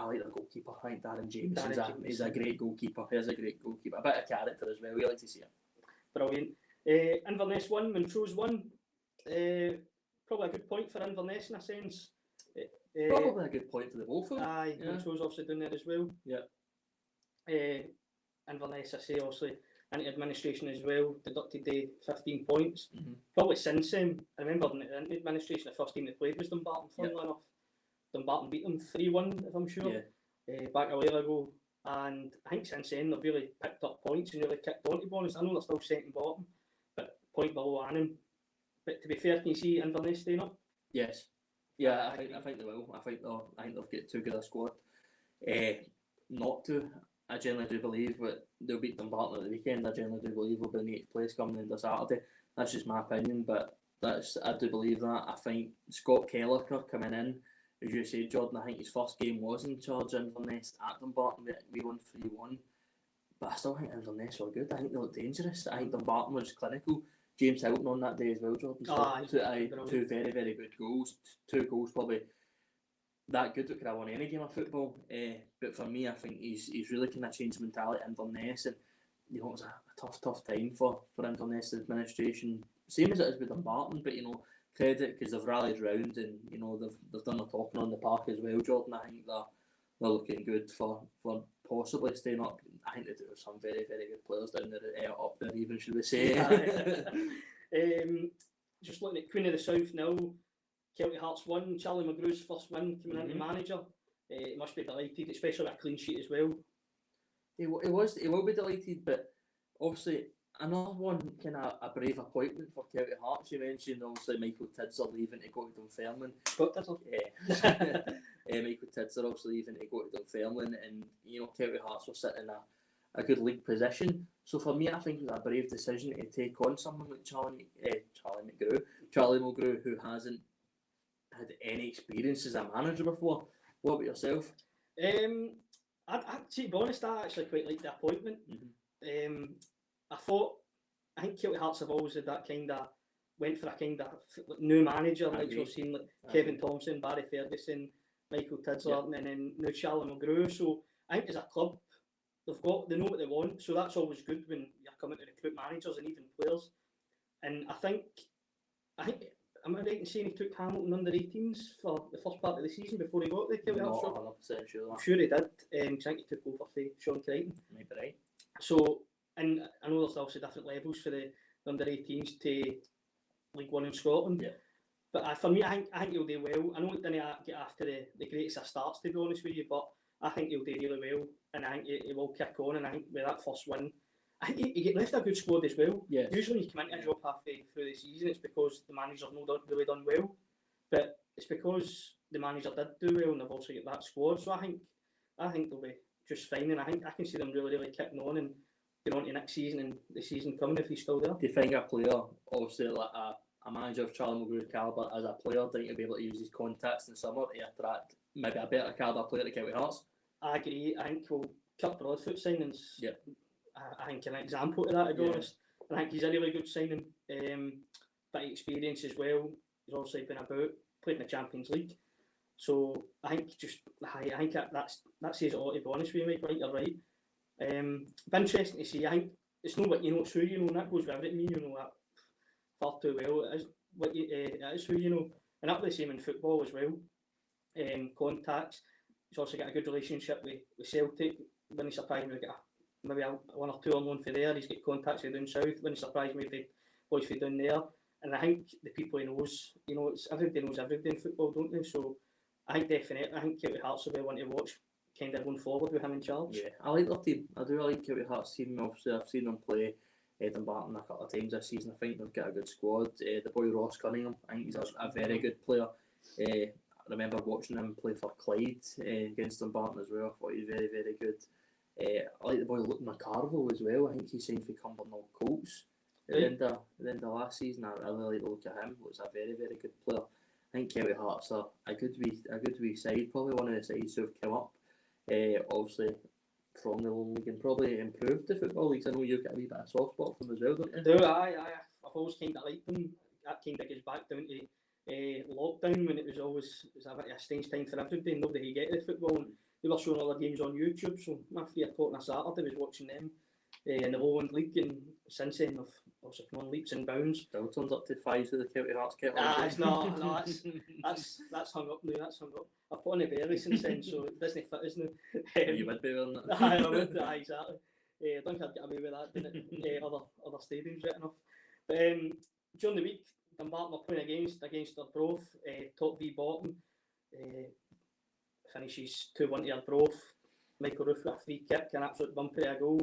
like the goalkeeper. I think Darren James is a great goalkeeper. He's a great goalkeeper. A bit of character as well. We like to see him. Brilliant. Inverness 1, Montrose 1. Probably a good point for Inverness in a sense. Probably a good point for the both of them. Aye, yeah. Montrose obviously doing there as well. Yeah. Inverness, I say, obviously into administration as well, deducted the 15 points. Mm-hmm. Probably since then, I remember in the administration, the first team they played was Dumbarton, funnily enough. Dumbarton beat them 3-1, if I'm sure, back a while ago. And I think since then they've really picked up points and really kicked on, to be honest. I know they're still second bottom, but point below Annan. But to be fair, can you see Inverness staying up? Yes. Yeah, I think they will. I think they've got too good a squad. Not to. I generally do believe that they'll beat Dumbarton at the weekend. I generally do believe they'll be in the 8th place coming into Saturday. That's just my opinion, but I do believe that. I think Scott Kelleher coming in, as you said, Jordan, I think his first game was in charge of Inverness at Dumbarton. We won 3-1. But I still think Inverness were good. I think they looked dangerous. I think Dumbarton was clinical. James Hilton on that day as well, Jordan. Two very, very good goals. 2 goals probably that good that could have won any game of football. But for me, I think he's really kind of changed mentality at Inverness, and you know, it was a tough time for Inverness administration. Same as it is with Dumbarton, but you know, credit because they've rallied round, and you know they've done their talking on the park as well, Jordan. I think they're looking good for possibly staying up. I think they do have some very, very good players down there, up there even, should we say. Just looking at Queen of the South now, Celtic Hearts 1, Charlie McGrew's first win coming into manager. He must be delighted, especially with a clean sheet as well. He will be delighted, but obviously another one kind of a brave appointment for Celtic Hearts. You mentioned obviously Michael Tidser leaving to go to Dunfermline. Michael Tidser obviously leaving to go to Dunfermline, and you know Celtic Hearts were sitting in a good league position. So for me, I think it was a brave decision to take on someone like Charlie Mulgrew, who hasn't had any experience as a manager before. What about yourself? To be honest, I actually quite liked the appointment. Mm-hmm. I think Celtic Hearts have always had that kind of, went for a kind of new manager, like we've seen like Kevin Thompson, Barry Ferguson, Michael Tidser, and then now Charlie McGrew. So I think as a club, they know what they want. So that's always good when you're coming to recruit managers and even players. And I think, am I right in saying he took Hamilton under 18s for the first part of the season before he got the Celtic Hearts job? I'm 100% sure. I'm sure he did. I think he took over for Sean Crichton. Might be right. So, and I know there's obviously different levels for the under 18s to League One in Scotland. Yeah. But for me, I think he'll do well. I know it didn't get after the greatest of starts, to be honest with you, but I think he'll do really well, and I think he will kick on. And I think with that first win, I think he left a good squad as well. Yes. Usually, when you come into a job halfway through the season, it's because the manager's not really done well, but it's because the manager did do well, and they've also got that squad. So I think they'll be just fine, and I can see them really kicking on and going on to next season and the season coming if he's still there. Do you think a player, obviously like a manager of Charlie Mulgrew's calibre, as a player, do you think he'll be able to use his contacts in summer to attract maybe a better calibre player to Kelty Hearts? I agree. I think Kirk Broadfoot signings. Yeah. I think an example to that, to be honest. I think he's a really good signing. Bit of experience as well. He's obviously been about, played in the Champions League. So I think that says it all, to be honest with you, Mike. Right, you're right. Be interesting to see. I think it's not what you know, it's who you know, and that goes with everything. You know that far too well. It is who you know, and that'll be the same in football as well. Contacts. He's also got a good relationship with Celtic. When he surprised me, maybe one or two on loan for there. He's got contacts with down south. When he surprised me, the boys for down there. And I think the people he knows, it's everybody knows everybody in football, don't they? So I think definitely, Kelty Hearts will be one to watch, kind of going forward with him in charge. Yeah, I like their team. I do like Kelty Hearts' team. Obviously, I've seen them play Dumbarton a couple of times this season. I think they've got a good squad. The boy Ross Cunningham, I think he's a very good player. I remember watching him play for Clyde against Dumbarton as well. I thought he was very good. I like the boy Luke McCarville as well. I think he signed for Cumbernauld Colts at the end of last season. I really like the look at him. Looks a very good player. I think Kelty Hearts are a good wee side. Probably one of the sides who have come up. Obviously from the lower league and probably improved the football leagues. I know you've got a wee bit of soft spot for them as well, don't you? I've always kind of liked them. That kind of goes back down to lockdown when it was a bit of a strange time for everybody. Nobody could get to the football, and they were showing all their games on YouTube. So my 3 o'clock on a Saturday was watching them in the Lowland League, and since then I've also come on leaps and bounds. Still turns up to 5 with the Kelty Hearts kit on. It's not. No, that's hung up now. That's hung up. I've put on a belly since then, so it doesn't fit, isn't it? You would be, wouldn't it? I would. Exactly. I don't think I'd get away with that, didn't it? Other stadiums, right enough. But during the week, Dumbarton are playing against Arbroath, top V bottom. Finishes 2-1 to Arbroath. Michael Roof with a free kick, an absolute bumper of a goal.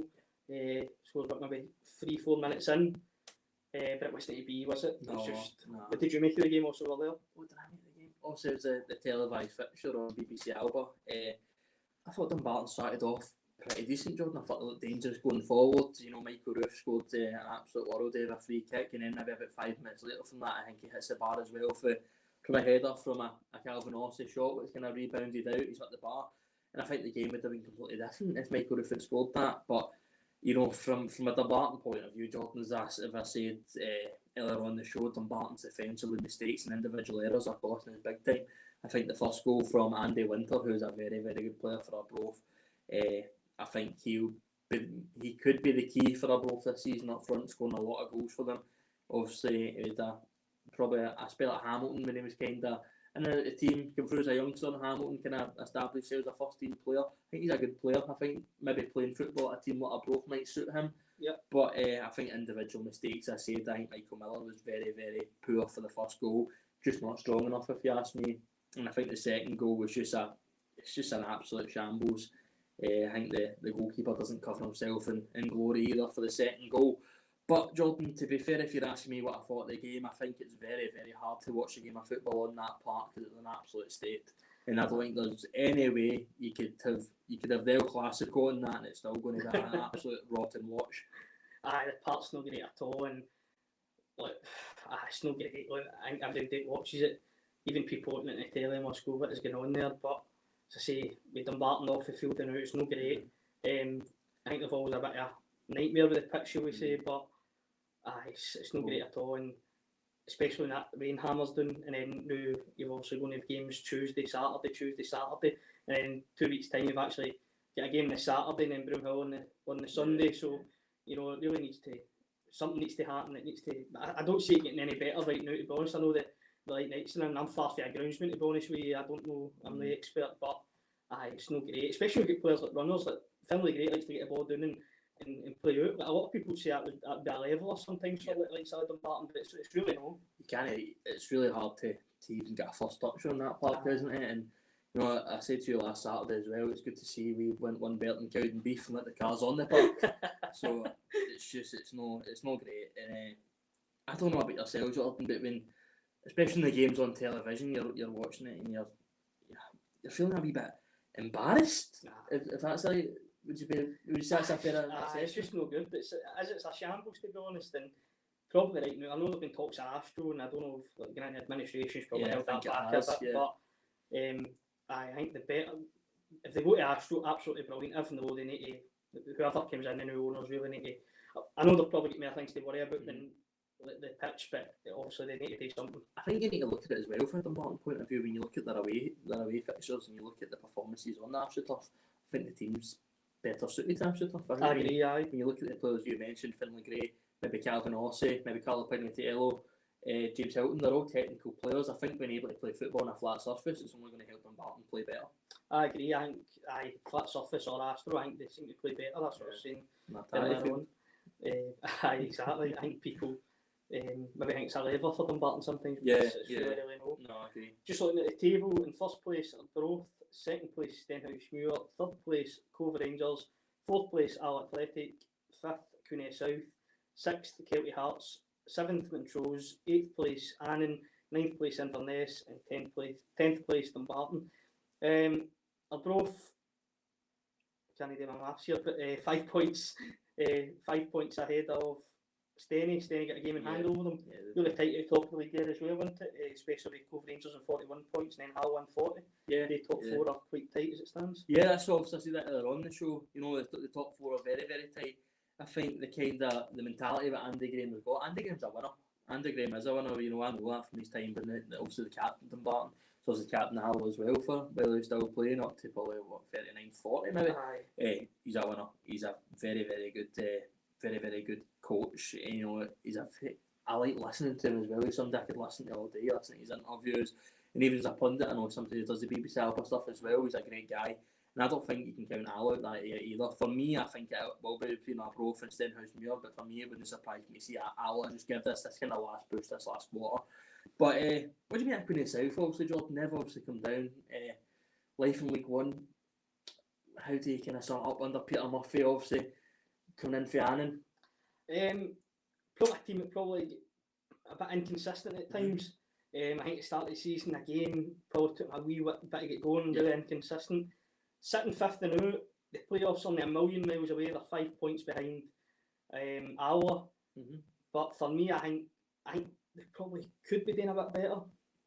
Scores about maybe 3-4 minutes in. But it wasn't to be, was it? No, no. What did you make of the game also over there? What did I make of the game? Also, it was the televised fixture on BBC Alba. I thought Dumbarton started off pretty decent, Jordan. I thought they looked dangerous going forward. Michael Roof scored an absolute world of a free kick, and then maybe about 5 minutes later from that, I think he hits the bar as well from a header from a Calvin Ossie shot, which kind of rebounded out. He's at the bar, and I think the game would have been completely different if Michael Roof had scored that. But from a Dumbarton point of view, Jordan, as I said earlier on the show, Dumbarton's defensively mistakes and individual errors are costing us big time. I think the first goal from Andy Winter, who's a very good player for Arbroath, I think he could be the key for Arbroath this season up front, scoring a lot of goals for them. Obviously, he had probably a spell at Hamilton when he was kind of in the team, came through as a youngster. Hamilton kind of established himself as a first team player. I think he's a good player. I think maybe playing football at a team like Arbroath might suit him. Yeah. But I think individual mistakes, I think Michael Miller was very poor for the first goal. Just not strong enough, if you ask me. And I think the second goal was just an absolute shambles. I think the goalkeeper doesn't cover himself in glory either for the second goal. But Jordan, to be fair, if you're asking me what I thought of the game, I think it's very hard to watch a game of football on that park because it's an absolute state. And I don't think there's any way you could have the El Clasico on that and it's still going to be an absolute rotten watch. The park's not great at all, and it's not great. I think everybody watches it, even people looking at the telly must go, what is going on there? But as I say, with Dumbarton off the field and out, it's not great. I think they've always a bit of a nightmare with the pitch, shall we say, but it's not great at all, and especially when that rain hammers down, and then now you're obviously going to have games Tuesday, Saturday, and then 2 weeks' time you've actually got a game on the Saturday and then Broomhill on the Sunday, so it really something needs to happen. I don't see it getting any better right now, to be honest. I know that the light nights, and I'm far from a groundsman, to be honest with you. I don't know, I'm the expert, but it's not great, especially with players like runners, like Finlay Great likes to get the ball down and play out. But a lot of people say that would be a leveler sometimes for like Dumbarton, but it's really no. You it's really hard to even get a first touch on that park, isn't it? And you know, I said to you last Saturday as well, it's good to see we went one belt and cowed and beef and let the cars on the park. So it's no great. And I don't know about yourself, Jordan, but when, especially in the games on television, you're watching it and you're feeling a wee bit embarrassed. If that's like, would you say that's a fair assessment? It's just no good. It's a shambles, to be honest, and probably right now. I know there've been talks of Astro, and I don't know if getting into administration's probably held that back a bit. But I think the better if they go to Astro, absolutely brilliant. If no, they need to, whoever comes in, the new owners really need to. I know they've probably got more things to worry about than the pitch, but obviously they need to do something. I think you need to look at it as well from a Dumbarton point of view. When you look at their away fixtures and you look at the performances on the AstroTurf, I think the team's better suited to AstroTurf. I agree. When you look at the players you mentioned, Finlay Gray, maybe Calvin Ossie, maybe Carlo Pignatello, James Hilton, they're all technical players. I think being able to play football on a flat surface is only going to help Dumbarton play better. I agree. I think flat surface or Astro, I think they seem to play better. That's what I was saying. Exactly. I think people maybe think it's a lever for Dumbarton sometimes. Really no. No, I agree. Just looking at the table, in first place Broth, second place Stenhouse-Muir, third place Cove Rangers, fourth place Al Athletic, fifth Cooney South, sixth Kelty Hearts, seventh Montrose, eighth place Annan, ninth place Inverness, and tenth place Dumbarton. Arbroath, can't do my maths here, but 5 points, 5 points ahead of Steny. Steny got a game in hand over them. Really tight at the top of the league there as well, wasn't it? Especially Cove Rangers on 41 points and then Hull 140. The top four are quite tight as it stands. Yeah, that's what I said that earlier on the show. You know, the top four are very, very tight. I think the mentality that Andy Graham has got. Andy Graham's a winner. Andy Graham is a winner. You know, I know that from his time, but obviously the captain Dumbarton. So is the captain Hull as well while he's still playing up to probably 39, 40 maybe. He's a winner. He's a very, very good, very, very good coach. You know, I like listening to him as well. He's somebody I could listen to all day, listening to his interviews, and even as a pundit, I know somebody who does the BBC Alpha stuff as well. He's a great guy. And I don't think you can count Al out that either. For me, I think it will be between Arbroath and Stenhouse-Muir, but for me, it wouldn't surprise me to see Al just give this kind of last push, this last quarter. But what do you mean at Cooney South? Obviously, Jordan, never obviously come down. Life in League One. How do you kind of sum up under Peter Murphy? Obviously, coming in for Annan. Probably a team that probably a bit inconsistent at times. I think at the start of the season, again, probably took a wee bit to get going, really inconsistent. Sitting fifth and out, the playoffs only a million miles away. They're 5 points behind Alloa. But for me, I think they probably could be doing a bit better.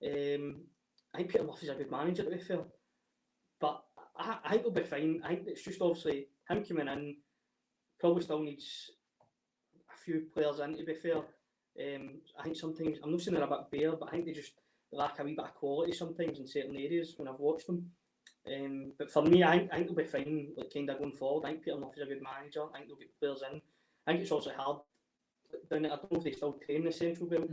I think Peter Murphy's a good manager, to be fair. But I think they'll be fine. I think it's just obviously him coming in, probably still needs a few players in, to be fair. I think sometimes, I'm not saying they're a bit bare, but I think they lack a wee bit of quality sometimes in certain areas when I've watched them. But for me, I think they'll be fine, like kind of going forward. I think Peter Murphy's a good manager. I think they'll get players in. I think it's also hard down there. I don't know if they still train the Central Belt.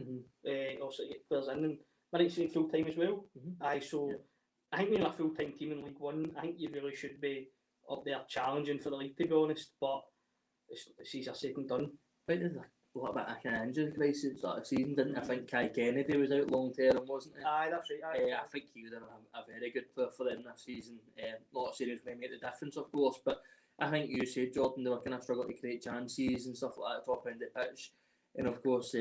Also to get players in, and I think it's full time as well. I think when you're a full time team in League One, I think you really should be up there challenging for the league, to be honest. But it's easier said than done. I think there's a little bit of an injury crisis that season, didn't I? think Kai Kennedy was out long term, wasn't he? Aye, that's right. I think he would have been a very good player for them this season. Not saying he's going to make the difference, of course, but I think you said, Jordan, they were kind of struggling to create chances and stuff like that at the top end of the pitch. And of course,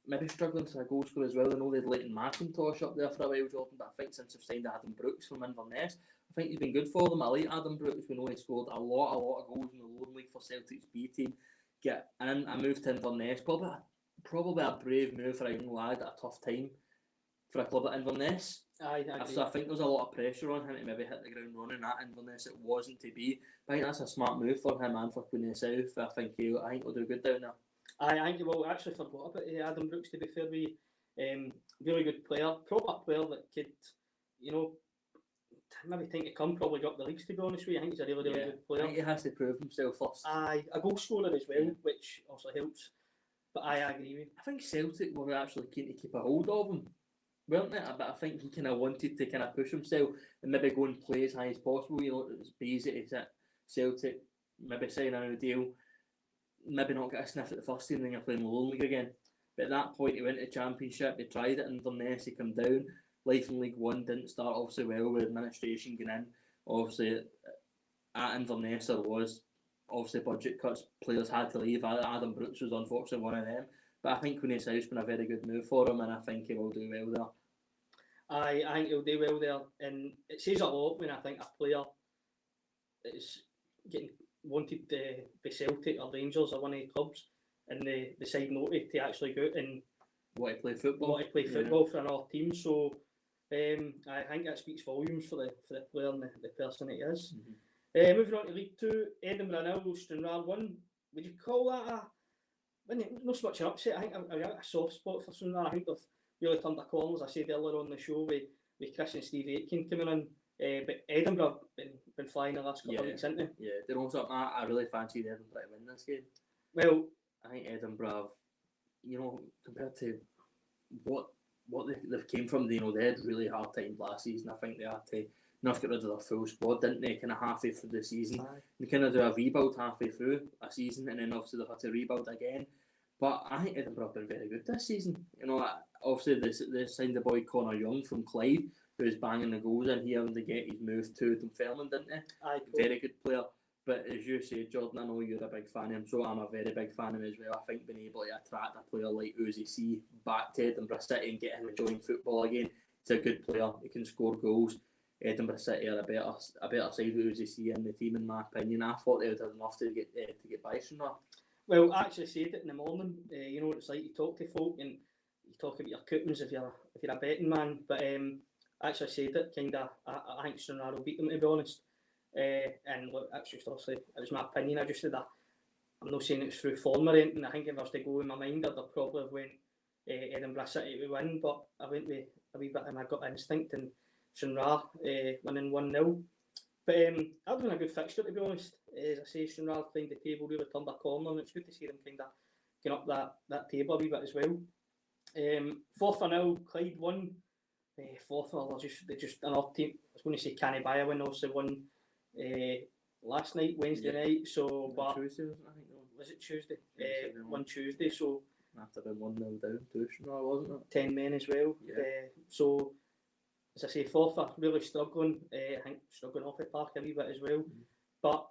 maybe struggling to a goal scorer as well. I know they'd Leighton McIntosh up there for a while, Jordan, but I think since they've signed Adam Brooks from Inverness, I think he's been good for them. I like Adam Brooks. We know he scored a lot of goals in the lower league for Celtic's B team. Get in, I moved to Inverness. Probably a brave move for a young lad at a tough time for a club at Inverness. So I think there's a lot of pressure on him to maybe hit the ground running at Inverness. It wasn't to be. But I think that's a smart move for him and for Cooney South. I think he'll do good down there. I think he will. Actually forgot about Adam Brooks, to be fair. Really good player. Proper player that could, maybe think to come, probably got the leagues, to be honest with you. I think he's a really good player. I think he has to prove himself first. A goal scorer as well, which also helps. But I agree with you. I think Celtic were actually keen to keep a hold of him, weren't they? But I think he kind of wanted to kind of push himself and maybe go and play as high as possible. It was easy to sit Celtic, maybe sign a new deal, maybe not get a sniff at the first team, then you're playing the lower league again. But at that point, he went to Championship, he tried it in Inverness, he came down. Life in League One didn't start obviously well with administration getting in. Obviously, at Inverness there was obviously budget cuts, players had to leave. Adam Brooks was unfortunately one of them. But I think Queen's House has been a very good move for him, and I think he will do well there. I think he'll do well there, and it says a lot when I think a player is getting wanted by Celtic or Rangers or one of the clubs, and they decide not to actually go out and want to play football for another team. So I think that speaks volumes for the player and the person it is. Moving on to League 2, Edinburgh 0, Stranraer 1. Would you call that not so much an upset? I think I got a soft spot for Stranraer. I think they've really turned their corner, as I said earlier on the show, with Chris and Steve Aitken coming in. But Edinburgh have been flying the last couple of weeks, haven't they? Yeah, they're also, I really fancied Edinburgh to win this game. Well, I think Edinburgh, compared to what they came from, they had really hard time last season. I think they had to get rid of their full squad, didn't they? Kind of halfway through the season, they kind of do a rebuild halfway through a season, and then obviously they've had to rebuild again. But I think Edinburgh have been very good this season. Obviously they signed the boy Connor Young from Clyde, who's banging the goals in. He having to get his move to Dunfermline, didn't he? Very good player. But as you say, Jordan, I know you're a big fan of him, so I'm a very big fan of him as well. I think being able to attract a player like Uzi C back to Edinburgh City and get him enjoying football again, he's a good player. He can score goals. Edinburgh City are a better side with Uzi C in the team, in my opinion. I thought they would have enough to get by Stranraer. Well, I actually said it in the morning. You know what it's like. You talk to folk and you talk about your coupons if you're a betting man. But I actually said it kind of. I think Stranraer will beat them, to be honest. And look, that's just obviously it was my opinion. I just said that. I'm not saying it's through form or anything. I think if I was to go in my mind, I'd probably have went Edinburgh City to win. But I went with a wee bit of my gut instinct and Stranraer winning 1-0. But that was a good fixture, to be honest. As I say, Stranraer climbed the table, really turned a corner, and it's good to see them kind of getting up that table a wee bit as well. 4-0, Clyde won. 4-0, they're just another team. I was going to say Canibaya win, also won last night, Wednesday night. So, but Tuesday, I think. Was it Tuesday? One Tuesday. So after being 1-0 down to Stranraer, wasn't it? 10 men as well. Yeah. So. As I say, Forfar really struggling. I think struggling off the park a wee bit as well. But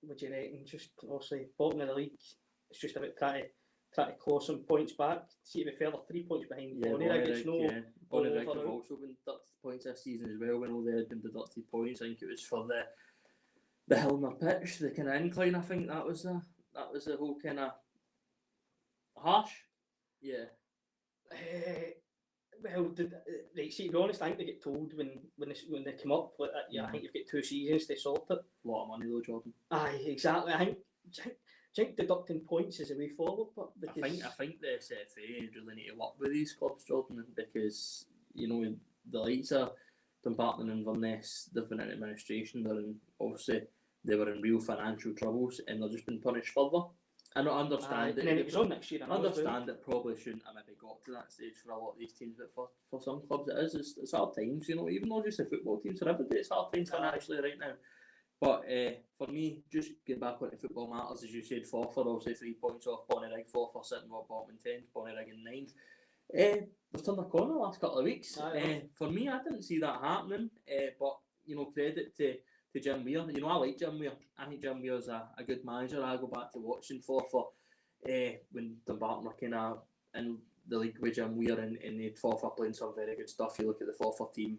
would you reckon? Just obviously bottom of the league. It's just about trying to claw some points back. See if we further 3 points behind Bonnyrigg. It's no. Bonnyrigg have also been deducted points this season as well. When all they had been deducted points, I think it was for the Hilmer pitch, the kind of incline. I think that was the whole kind of harsh. Yeah. Well, right, see, to be honest, I think they get told when they come up, like, I think you've got 2 seasons to sort it. A lot of money though, Jordan. Aye, exactly. I think deducting points is a way forward, but because I think the SFA really need to work with these clubs, Jordan, because the likes of Dumbarton and Inverness, they've been in administration, obviously they were in real financial troubles and they're just been punished further. I don't understand it. And then it was on next year. I understand it probably shouldn't have maybe got to that stage for a lot of these teams, but for some clubs it is. It's hard times, even though just the football teams, for everybody it's hard times financially right now. But for me, just get back onto football matters, as you said, Forfar obviously 3 points off Bonnyrigg, Forfar sitting bottom in 10th, Bonnyrigg in 9th. They've turned the corner the last couple of weeks. For me, I didn't see that happening, but credit to Jim Weir. I like Jim Weir. I think Jim Weir is a good manager. I go back to watching Forfar when Dumbarton were kind of in the league with Jim Weir and they had Forfar playing some very good stuff. You look at the Forfar team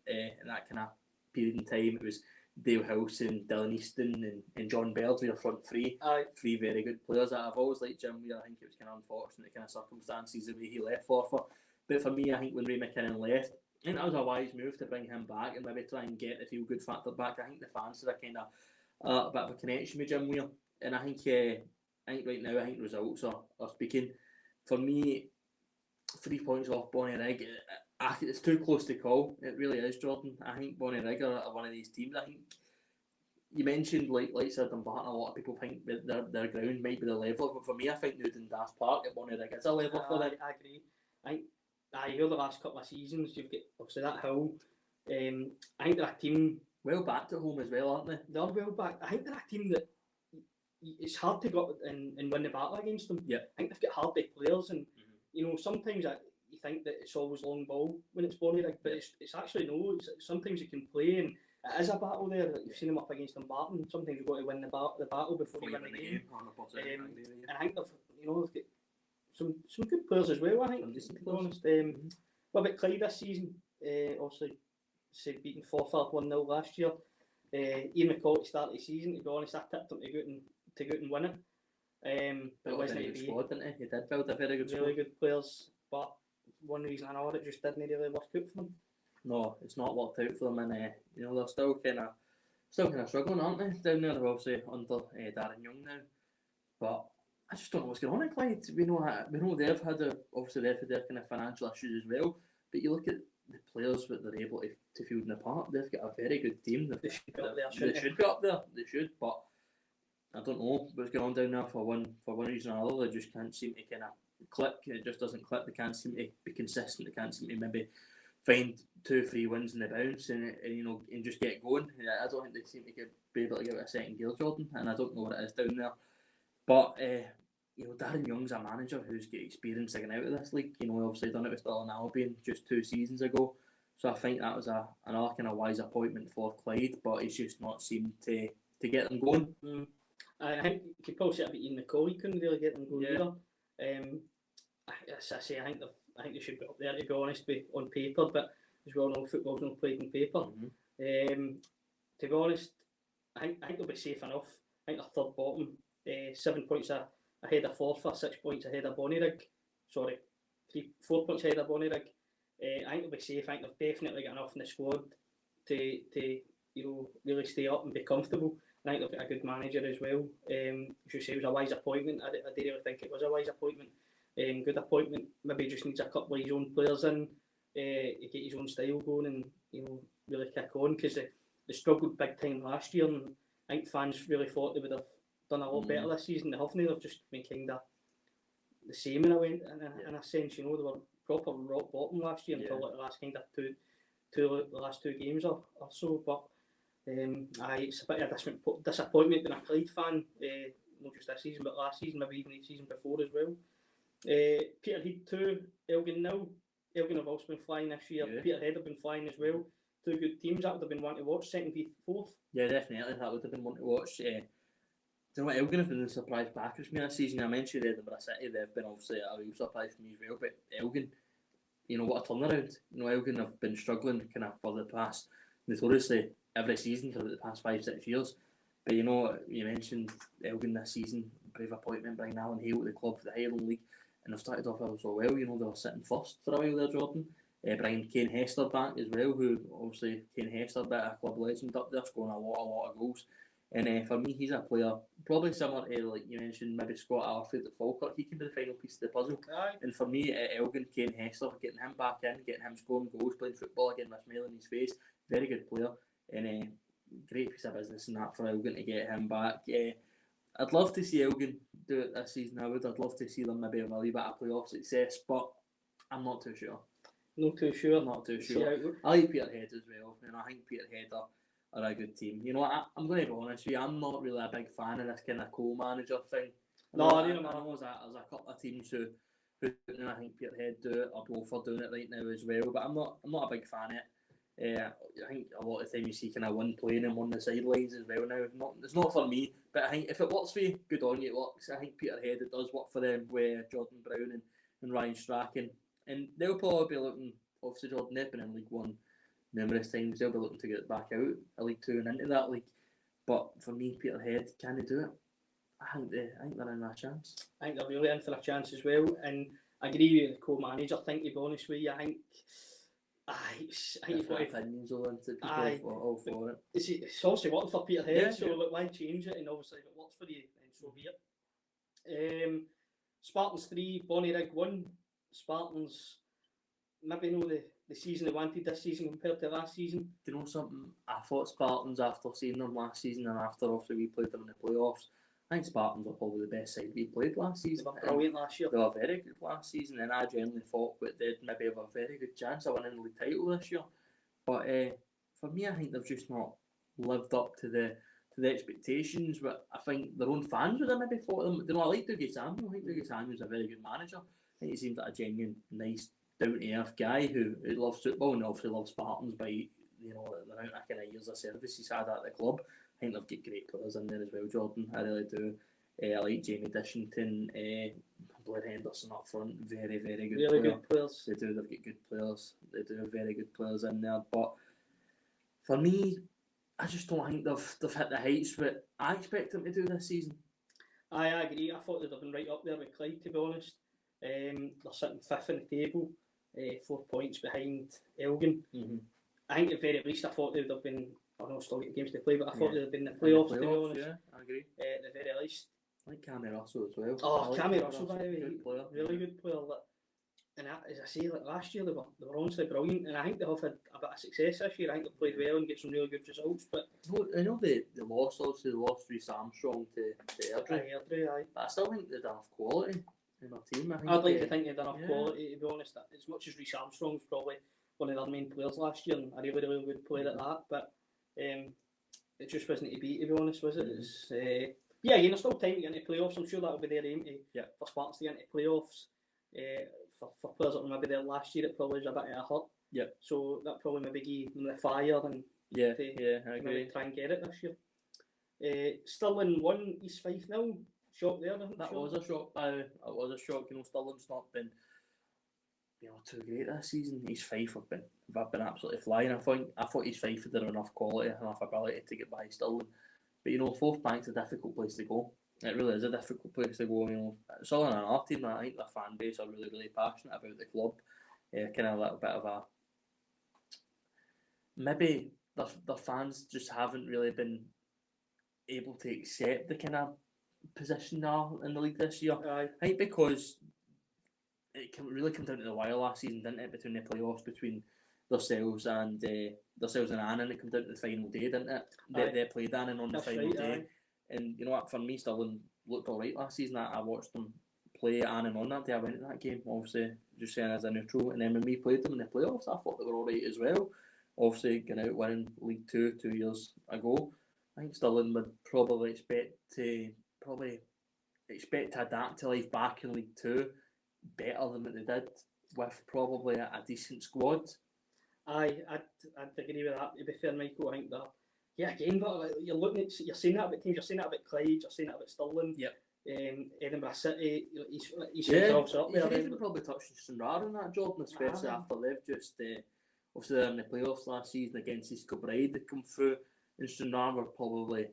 in that kind of period in time, it was Dale Hilson, Dylan Easton and John Baird were your front three. Three very good players. I've always liked Jim Weir. I think it was kind of unfortunate kind of circumstances the way he left Forfar. But for me, I think when Ray McKinnon left, I think that was a wise move to bring him back and maybe try and get the feel good factor back. I think the fans had a kind of a bit of a connection with Jim Weir, and I think right now the results are speaking. For me, 3 points off Bonnyrigg, it's too close to call. It really is, Jordan. I think Bonnyrigg are one of these teams. I think you mentioned like said Dumbarton. A lot of people think that their ground might be the level, but for me, I think New Dundas Park at Bonnyrigg is a level for them. I agree. I hear the last couple of seasons you've got obviously that hill. I think they're a team well backed at home as well, aren't they? They're well backed. I think they're a team that it's hard to go up and win the battle against them. Yeah. I think they've got hard big players and sometimes you think that it's always long ball when it's Bonnyrigg, but it's actually no. Sometimes you can play, and it is a battle there. You've seen them up against Dumbarton. Sometimes you've got to win the battle before you win the game. And I think they've got some good players as well. I think, to be honest. What about Clyde this season? Obviously, beating Forfar 1-0 last year. Ian McCall started the season. To be honest, I tipped him to go out and win it. But it wasn't to be. Squad, didn't he? He did build a very good squad. Really good players, but one reason or another, it just didn't really work out for them. No, it's not worked out for them, and they're still kind of struggling, aren't they? Down there, they're obviously under Darren Young now, but I just don't know what's going on in Clyde. We know they've had their kind of financial issues as well, but you look at the players that they're able to field in the park. They've got a very good team. They should be up there. They should be up there. They should, but I don't know what's going on down there for one reason or another. They just can't seem to kind of click. It just doesn't click. They can't seem to be consistent. They can't seem to maybe find 2-3 wins in the bounce and just get going. I don't think they seem to be able to give it a second gear, Jordan, and I don't know what it is down there. But Darren Young's a manager who's got experience getting out of this league. Obviously done it with Stirling Albion just 2 seasons ago. So I think that was another kind of wise appointment for Clyde, but he's just not seemed to get them going. I think you could probably say about Ian McCall. He couldn't really get them going either. As I say, I think they should be up there, to be honest, on paper. But as we all know, football's not played on paper. To be honest, I think they'll be safe enough. I think they're third bottom, 7 points ahead of Forfar, 6 points ahead of Bonnyrigg. 4 points ahead of Bonnyrigg. I think they'll be safe. I think they've definitely got enough in the squad to really stay up and be comfortable. I think they've got a good manager as well. As you say, it was a wise appointment. I didn't really think it was a wise appointment. Good appointment. Maybe he just needs a couple of his own players in to get his own style going and really kick on, because they struggled big time last year, and I think fans really thought they would have done a lot better this season. They haven't. They've just been kind of the same in a sense. They were proper rock bottom last year until the last kind of the last 2 games or so. But it's a bit of a disappointment being a Clyde fan, not just this season but last season, maybe even the season before as well. Peterhead 2, Elgin 0. Elgin have also been flying this year. Peterhead have been flying as well. 2 good teams. That would have been one to watch. Second v fourth. Yeah, definitely. That would have been one to watch. Do you know what, Elgin have been the surprise backers for me this season. I mentioned Edinburgh City. They've been obviously a real surprise for me as well. But Elgin, what a turnaround. Elgin have been struggling kind of for the past, notoriously, every season for the past 5-6 years. But you mentioned Elgin this season, brave appointment, bringing Alan Hale to the club for the Highland League, and they've started off so well. They were sitting first for a while there, Jordan. Bringing Kane Hester back as well, who obviously Kane Hester, bit of a club legend up there, scoring a lot of goals. And for me, he's a player probably similar to, like you mentioned, maybe Scott Alfred at Falkirk. He can be the final piece of the puzzle. And for me, Elgin, Kane Hester, getting him back in, getting him scoring goals, playing football again with a smile on his face, very good player. And great piece of business in that for Elgin to get him back. I'd love to see Elgin do it this season. I'd love to see them maybe have a wee bit of playoff success, but I'm not too sure. Not too sure. I like Peterhead as well. I think Peterhead are a good team. I'm going to be honest with you. I'm not really a big fan of this kind of co-manager thing. I know there's a couple of teams who I think Peterhead do it, or both are doing it right now as well. But I'm not a big fan of it. I think a lot of the time you see kind of one playing him on the sidelines as well now. It's not for me, but I think if it works for you, good on you, it works. I think Peterhead, it does work for them with Jordan Brown and Ryan Strachan. And they'll probably be looking, obviously Jordan, they've been in League 1 numerous times. They'll be looking to get back out of League 2 and into that league. But for me, Peterhead, can they do it? I think they're in a chance. I think they're really in for a chance as well. And I agree with the co-manager thing, to be honest with you. I think you've got opinions on it. People all for it. It's obviously working for Peterhead, why change it? And obviously if it works for you, then so be it. Spartans 3, Bonnyrigg 1. Spartans maybe know the season they wanted this season compared to last season. Do you know something? I thought Spartans, after seeing them last season and after obviously we played them in the playoffs, I think Spartans were probably the best side we played last season. They were brilliant last year. They were very good last season, and I genuinely thought that they'd maybe have a very good chance of winning the league title this year. But for me, I think they've just not lived up to the expectations. But I think their own fans would have maybe thought them. I like Dougie Samuel. I think Dougie Samuel's a very good manager. think he seems like a genuine, nice, down-to-earth guy who loves football and obviously loves Spartans by the amount of kind of years of service he's had at the club. I think they've got great players in there as well, Jordan. I really do. I like Jamie Dishington, Blair Henderson up front, very, very good Really player. good players. They've got good players. They do have very good players in there. But for me, I just don't think they've hit the heights that I expect them to do this season. I agree. I thought they'd have been right up there with Clyde, to be honest. They're sitting 5th in the table, 4 points behind Elgin. I think at the very least, I thought they would have been, I know still got games to play, but I thought they'd have been in the playoffs, to be honest. Yeah, I agree. At the very least. I like Cammy Russell as well. Oh, Cammy Russell, by the way, good player. really good player. And as I say, like last year they were honestly brilliant, and I think they have had a bit of success this year. I think they've played well and get some really good results. But I know they lost Reece Armstrong to Airdrie, aye. but I still think they'd have quality in their team. I'd like to think they'd enough quality, to be honest. As much as Reece Armstrong was probably one of their main players last year, and a really, really good player at that, but it just wasn't to be honest, was it? It's, again, there's still time to get into playoffs. I'm sure that'll be their aim for Spartans to get into playoffs. For players that were maybe there last year, it probably was a bit of a hurt. Yeah. So that probably maybe gave them the fire and I agree. Try and get it this year. Stirling won East 5-0. Shock there, That was a shock. It was a shock. Stirling's not been too great this season. East 5 have been absolutely flying. I thought East 5 had enough quality, enough ability to get by Stirling. But Fourth Bank's a difficult place to go. It really is a difficult place to go. Stirling and our team, I think the fan base are really, really passionate about the club. Kind of a little bit of a maybe the fans just haven't really been able to accept the kind of position now in the league this year. Aye. I think because it really came down to the wire last season, didn't it? Between the playoffs, between themselves and Annan, it came down to the final day, didn't it? They played Annan on the final day. Aye. And you know what, for me, Stirling looked alright last season. I watched them play Annan on that day. I went to that game, obviously, just saying as a neutral. And then when we played them in the playoffs, I thought they were alright as well. Obviously, going out winning League 2 2 years ago. I think Stirling would probably expect to adapt to life back in League 2 better than what they did with probably a decent squad. Aye, I'd agree with that. To be fair, Michael, I think that. Yeah, again, but you're saying that about teams. You're saying that about Clyde. You're saying that about Stirling. Yep. Edinburgh City. He's also up you there. could even probably touch Stranraer on that job, especially after they've just obviously they're in the playoffs last season against East Kilbride. They come through, and Stranraer were probably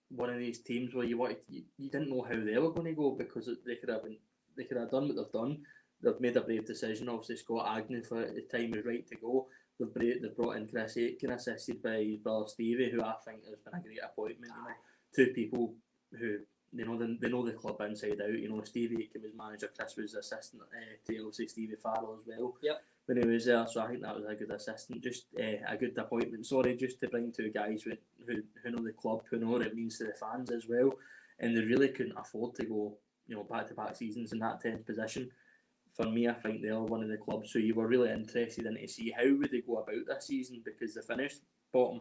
one of these teams where you didn't know how they were going to go because they could have done what they've done. They've made a brave decision. Obviously, Scott Agnew for the time was right to go. They've brought in Chris Aitken, assisted by his brother Stevie, who I think has been a great appointment. Two people who they know the club inside out. Stevie Aitken was manager, Chris was assistant to obviously Stevie Farrell as well. Yep. When he was there, so I think that was a good assistant, just a good appointment. Just to bring two guys who know the club, who know what it means to the fans as well, and they really couldn't afford to go back-to-back seasons in that 10th position. For me, I think they're one of the clubs who you were really interested in to see how would they go about this season, because they finished bottom.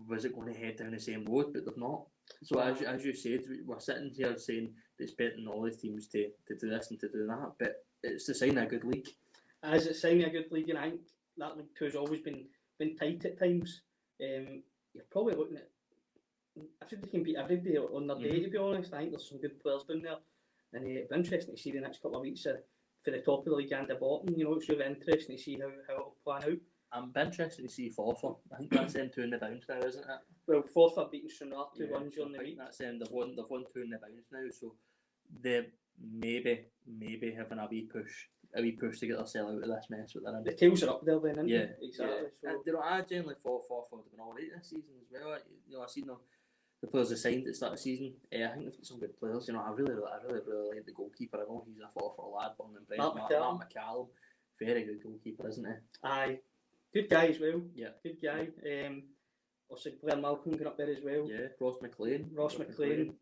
Was it going to head down the same road? But they've not. So as you said, we're sitting here saying it's expecting all the teams to do this and to do that, but it's the sign of a good league. As it's sign of a good league, and I think that League 2 has always been tight at times. You're probably looking at everybody can beat everybody on their day, to be honest. I think there's some good players down there. And it'll be interesting to see the next couple of weeks for the top of the league and the bottom. It's really interesting to see how it'll plan out. I'm interested to see Forfar. I think that's them 2 in the bounce now, isn't it? Well, Forfar beating Stranraer 2-1 during the week. That's them. They've won 2 in the bounce now, so they maybe having a wee push to get themselves out of this mess with them. The tails are up there then, isn't yeah, it? Exactly. Yeah. So. I generally thought Forfar would have been alright this season as well. I've seen them. The players they signed at the start of the season, I think they've got some good players. I really like the goalkeeper. I know he's a Forfar lad, born and bred. Mark McCallum, very good goalkeeper, isn't he? Aye, good guy as well. Yeah, good guy. Also Blair Malcolm got up there as well. Yeah, Ross McLean. Russell McLean.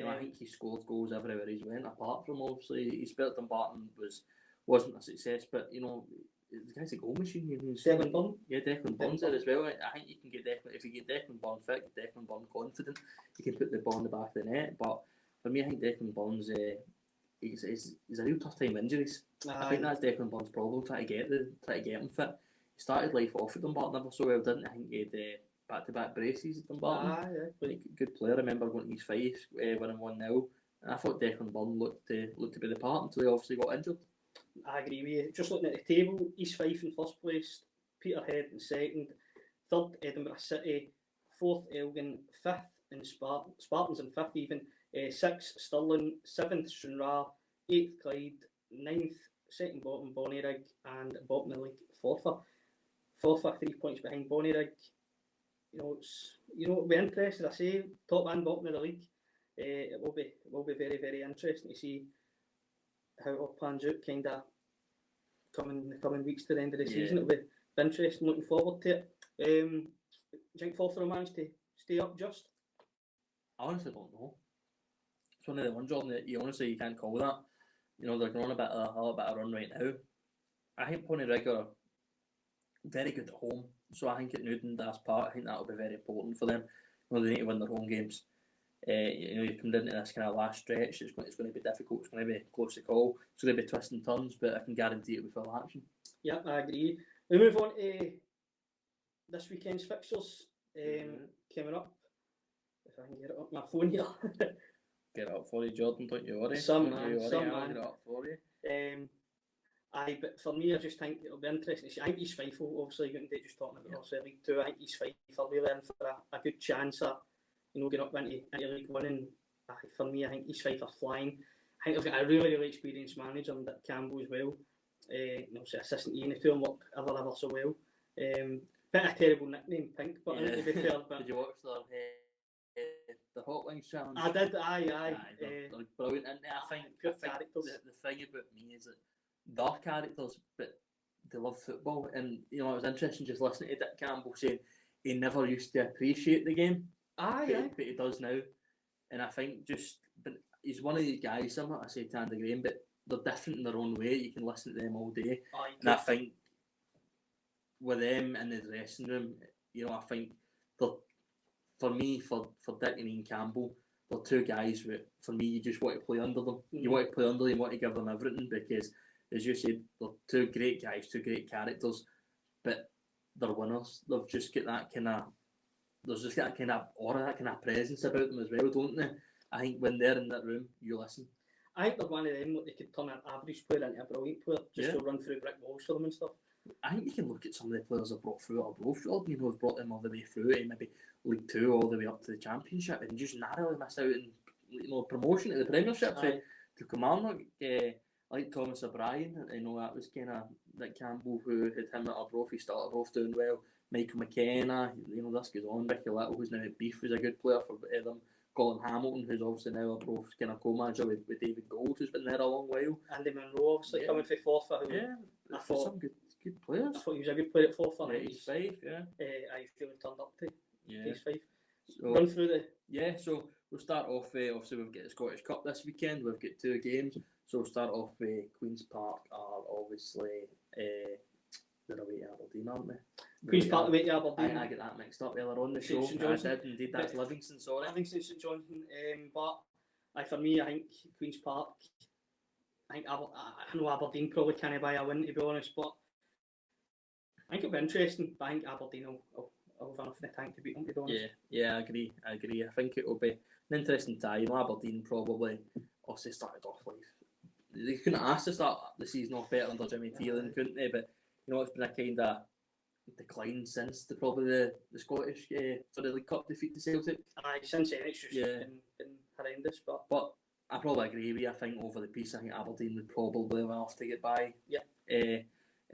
I think he scored goals everywhere he's went. Apart from obviously he spelt Dumbarton wasn't a success, but the guy's a goal machine. Declan Byrne. Yeah, Declan Byrne's there as well. I think you can get Declan, if you get Declan Byrne fit, Declan Byrne confident, you can put the ball in the back of the net. But for me, I think Declan Bond's he's a real tough time with injuries. I think that's Declan Bond's problem, trying to get him fit. He started life off at Dumbarton never so well, didn't he? I think he had back-to-back braces at Dumbarton. Good player. I remember going to East Fife, winning 1-0. And I thought Declan Bond looked to be the part until he obviously got injured. I agree with you. Just looking at the table, East Fife in first place, Peterhead in second, third Edinburgh City, fourth Elgin, fifth in Spartans in fifth even, sixth Stirling, seventh Stranraer, eighth Clyde, ninth second bottom Bonnyrigg, and bottom of the league Forfar 3 points behind Bonnyrigg. It'll be interesting. I say top and bottom of the league. It will be very, very interesting to see how it all plans out. Kind of the coming weeks to the end of the season. It'll be interesting. Looking forward to it. Do you think Forfar will manage to stay up? Just I honestly don't know. It's one of the ones, Jordan, that you can't call that. They're going on a little bit of run right now. I think Bonnyrigg are very good at home, so I think at Newton Das Park, I think that'll be very important for them. They need to win their home games. You come into this kind of last stretch. It's going to be difficult. It's going to be close to call. It's going to be twists and turns, but I can guarantee it'll be full action. Yeah, I agree. We move on to this weekend's fixtures coming up. If I can get it up my phone here. Get it up for you, Jordan. Don't you worry. Some I'll man. get it up for you. But for me, I just think it'll be interesting to see. I think East Fife will obviously going to just talking about League 2. I think East Fife are really in for a good chance of getting up into League 1. And for me, I think East Fife are flying. I think they've got a really, really experienced manager in Dick Campbell as well. Obviously assistant Ian, the two of them work ever so well. Bit of a terrible nickname, Pink, but I think to be fair. But did you watch the Hot Wings challenge? I did, aye. They're brilliant, and I think characters. The thing about me is that they're characters, but they love football. And it was interesting just listening to Dick Campbell saying he never used to appreciate the game. But he does now. And I think but he's one of these guys, similar I say to Andy Graham, but they're different in their own way. You can listen to them all day. And I think with them in the dressing room, I think for Dick and Ian Campbell, they're two guys who, for me, you just want to play under them. You want to play under them, you want to give them everything, because, as you said, they're two great guys, two great characters, but they're winners. They've just got that kind of, there's just that kind of aura, that kind of presence about them as well, don't they? I think when they're in that room, you listen. I think they're one of them, they could turn an average player into a brilliant player, just to run through brick walls for them and stuff. I think you can look at some of the players they've brought through above, Jordan, who've brought them all the way through, maybe League 2 all the way up to the Championship, and just narrowly missed out in promotion to the Premiership to Kilmarnock. Like Thomas O'Brien, that was kind of Dick Campbell who had him at Arbroath. He started off doing well. Michael McKenna, this goes on. Ricky Little, who's now at Beef, was a good player for them. Colin Hamilton, who's obviously now Arbroath's kind of co-manager with David Gold, who's been there a long while. Andy Monroe, obviously coming for Forfar. I thought some good players. I thought he was a good player at Forfar. East Fife, I really turned up to East Fife. So, run through so we'll start off. Obviously, we've got the Scottish Cup this weekend. We've got 2 games. So we'll start off with Queen's Park are obviously they're away to Aberdeen, aren't they? Queen's Park away to Aberdeen. I get that mixed up earlier on the show. I did indeed. That's Livingston, sorry. Livingston St Johnstone. But for me, I think Queen's Park. I know Aberdeen probably can't buy a win, to be honest, but I think it'll be interesting. But I think Aberdeen will have enough in the tank to beat them, to be honest. Yeah, I agree. I think it will be an interesting tie. Aberdeen probably also started off like they couldn't ask to start the season off better under Jimmy Thielen, couldn't they? But it's been a kind of decline since the Scottish for the League Cup defeat to Celtic. Since then it's just been horrendous. But I probably agree with you. I think over the piece, I think Aberdeen would probably have enough to get by. And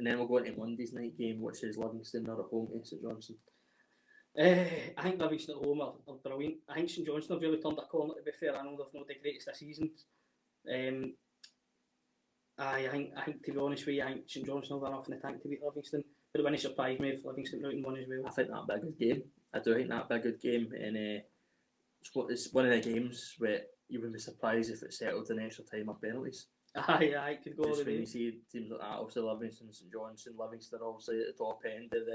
then we'll go into Monday's night game, which is Livingston are at home to St Johnstone. I think Livingston at home are brilliant. I think St Johnstone have really turned a corner, to be fair. I know they've not the greatest this season. I think to be honest with you, I think St Johnstone have enough in the tank to beat Livingston. But it wouldn't surprise me if Livingston went and won as well. I think that'd be a good game. I do think that'd be a good game. And it's one of the games where you wouldn't be surprised if it settled in extra time or penalties. It could go just the way. When you see teams like that, obviously Livingston, St Johnstone, Livingston obviously at the top end of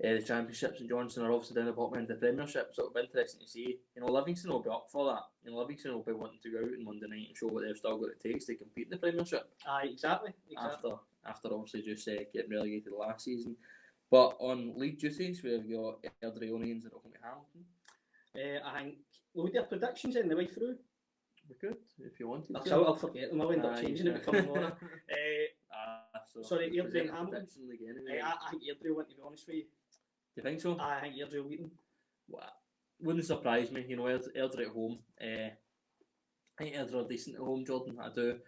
the Championship. St Johnstone are obviously down the bottom end of the Premiership, so it'll be interesting to see. Livingston will be up for that. Livingston will be wanting to go out on Monday night and show what they've still got it takes to compete in the Premiership. Aye, exactly. After obviously just getting relegated last season. But on league duties, we've got Airdrieonians at home to Hamilton. I think we'll do our predictions in the way through. We could, if you wanted to. I'll forget them. I'll end up changing it becoming more. Sorry, Airdrie and Hamilton. Anyway. I think Airdrie win, to be honest with you. Do you think so? I think Airdrie will beat them. Well, wouldn't surprise me. Airdrie at home. I think Airdrie are decent at home, Jordan. I do.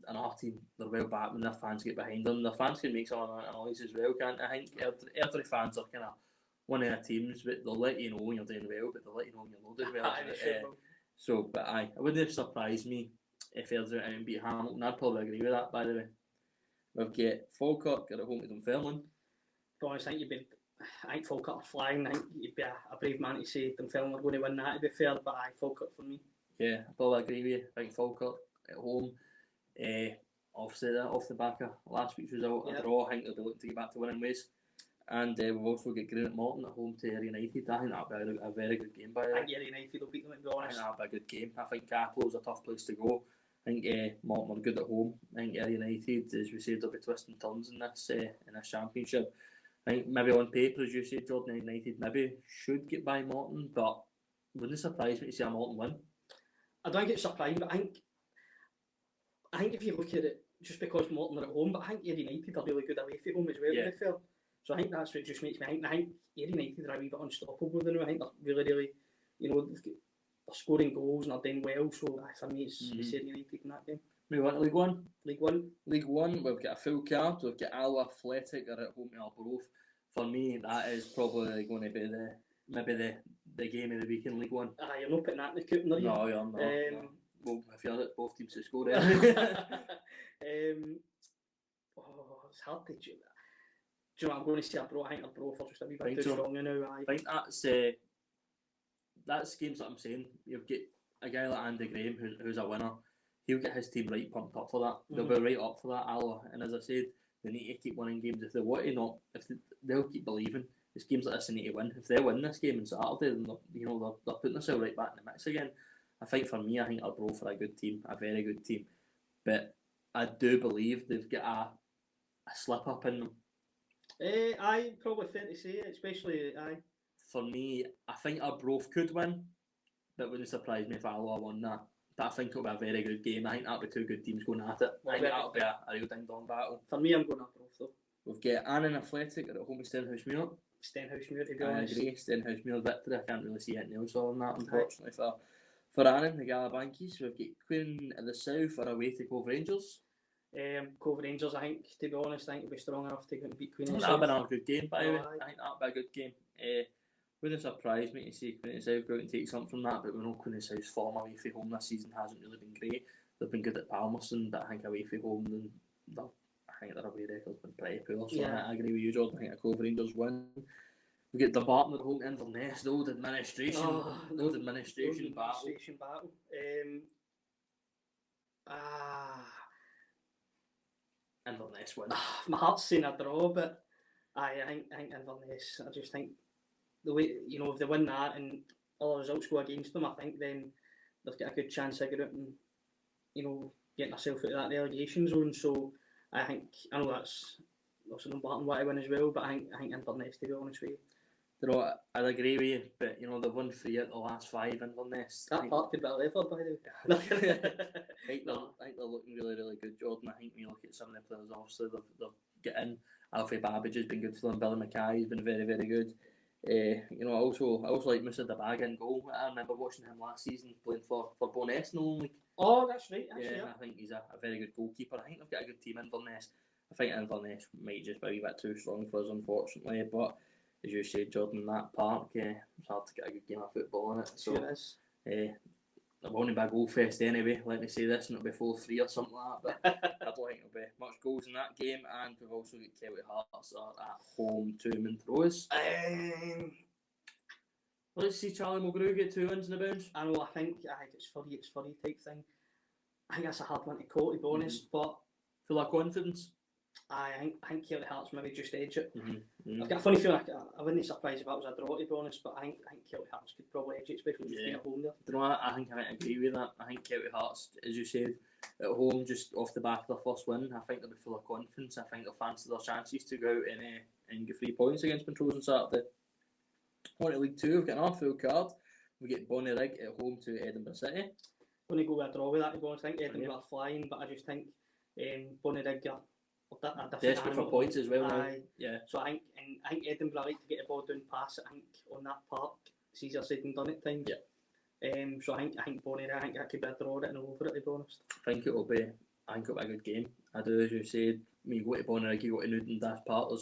Another team, they're well back when their fans get behind them. Their fans can make some noise as well, can't I think Airdrie fans are kind of one of the teams, but they'll let you know when you're doing well, but they'll let you know when you're not doing well. But it wouldn't have surprised me if Airdrie out and beat Hamilton. I'd probably agree with that, by the way. We've got Falkirk at home to Dunfermline. To be honest, I think Falkirk are flying. I think you'd be a brave man to say Dunfermline are going to win that, to be fair, but Falkirk for me. Yeah, I probably agree with you. I think Falkirk at home. Obviously, off the back of last week's result, a draw, I think they'll be looking to get back to winning ways. And we've also got Greenock Morton at home to Ayr United. I think that'll be a very good game, by the way. I think Ayr United will beat them, to be honest. I think that'll be a good game. I think Capel's a tough place to go. I think Morton are good at home. I think Ayr United, as we said, they'll be twisting turns in this championship. I think maybe on paper, as you said, Jordan, United maybe should get by Morton, but wouldn't it surprise me to see a Morton win? I don't think it's surprising, but I think if you look at it, just because Morton are at home, but I think Ayr United are really good away from home as well, to be fair. So I think that's what just makes me think. I think Ayr United are a wee bit unstoppable now. I think they're really, they're scoring goals and they're doing well. So for me, it's Ayr United in that game. We want League One? League One, we've got a full card. We've got Alloa Athletic are at home to Arbroath. For me, that is probably going to be the game of the week in League One. You're not putting that in the coop, are you? No, you're not. No. Well, if you're at both teams to score there. It's hard to do that. Do you know what, I'm going to say Arbroath. I think Arbroath are just a wee bit too strong now. I think that's games that I'm saying. You've got a guy like Andy Graham who's a winner. He'll get his team right pumped up for that. They'll be right up for that, Alloa. And as I said, they need to keep winning games. If they want to not, they'll keep believing. It's games like this they need to win. If they win this game on Saturday, then they're putting themselves right back in the mix again. I think for me, I think Arbroath are a good team, a very good team. But I do believe they've got a slip up in them. Probably fair to say, especially For me, I think Arbroath could win, but it wouldn't surprise me if Alloa won that. But I think it'll be a very good game. I think that'll be two good teams going at it. I think that'll be a real ding-dong battle. For me, I'm going Arbroath though. We've got Annan Athletic at home to Stenhousemuir. Stenhousemuir, to be honest. I agree, Stenhousemuir victory. I can't really see anything else on that, unfortunately, for Annan, the Galabankies. We've got Queen of the South are away to Cove Rangers. Cove Rangers, I think, to be honest, I think will be strong enough to beat Queen of the South. That'll be a good game, by the way. I think that'll be a good game. Wouldn't surprise me to see Queen of the South go out and take something from that, but we know Queen of the South's form away from home this season hasn't really been great. They've been good at Palmerston, but I think away from home, I think their away record's been pretty poor. So I agree with you, Jordan. I think the Cove Rangers win. We get the Barton at home to Inverness, the old administration battle. Inverness win. My heart's saying a draw, but I think Inverness. I just think the way if they win that and all the results go against them, I think then they've got a good chance of getting out and getting themselves out of that relegation zone. So I know that's also Barton want to win as well, but I think Inverness, to be honest with you. I'd agree with you, but they've won 3 out of the last 5 Inverness. That part could be a level, by the way. I think they're looking really, really good, Jordan. I think when you look at some of the players, obviously they've getting Alfie Babbage has been good for them. Billy Mackay has been very, very good. I also like Musa Dabaga in goal. I remember watching him last season playing for Bo'ness in the League. Oh, that's right. I think he's a very good goalkeeper. I think they've got a good team in Inverness. I think Inverness might just be a wee bit too strong for us, unfortunately, but as you said, Jordan, that park, it's hard to get a good game of football in it. So, sure is. They're going to be a goal fest anyway, let me say this, and it'll be 4-3 or something like that, but I don't think there'll be much goals in that game. And we've also got Celtic Hearts are at home to Montrose. Let's see Charlie Mulgrew get 2 wins in the bounce. I know, I think it's furry type thing. I think that's a hard one to call, to be honest, but full of confidence. I think Kelly Hearts maybe just edge it. Mm-hmm. I've got a funny feeling I wouldn't be surprised if that was a draw, to be honest, but I think Kelly Hearts could probably edge it, especially just being at home there. Do you know what? I think I might agree with that. I think Kelty Hearts, as you said, at home, just off the back of their first win, I think they'll be full of confidence. I think they'll fancy their chances to go out and get 3 points against Montrose on Saturday. On to League 2, we've got another full card. We get Bonnyrigg at home to Edinburgh City. I'm going to go with a draw with that, to be honest. I think Edinburgh are flying, but I just think Bonnyrigg are desperate for points as well now. Yeah. So I think Edinburgh like to get the ball down past it. I think on that park, it's easier said than done at times. Yeah. So I think Bonnyrigg, I think that could be a draw written over it, to be honest. I think it'll be a good game. I do, as you said, when you go to Bonnyrigg, you go to Newton Dash Park.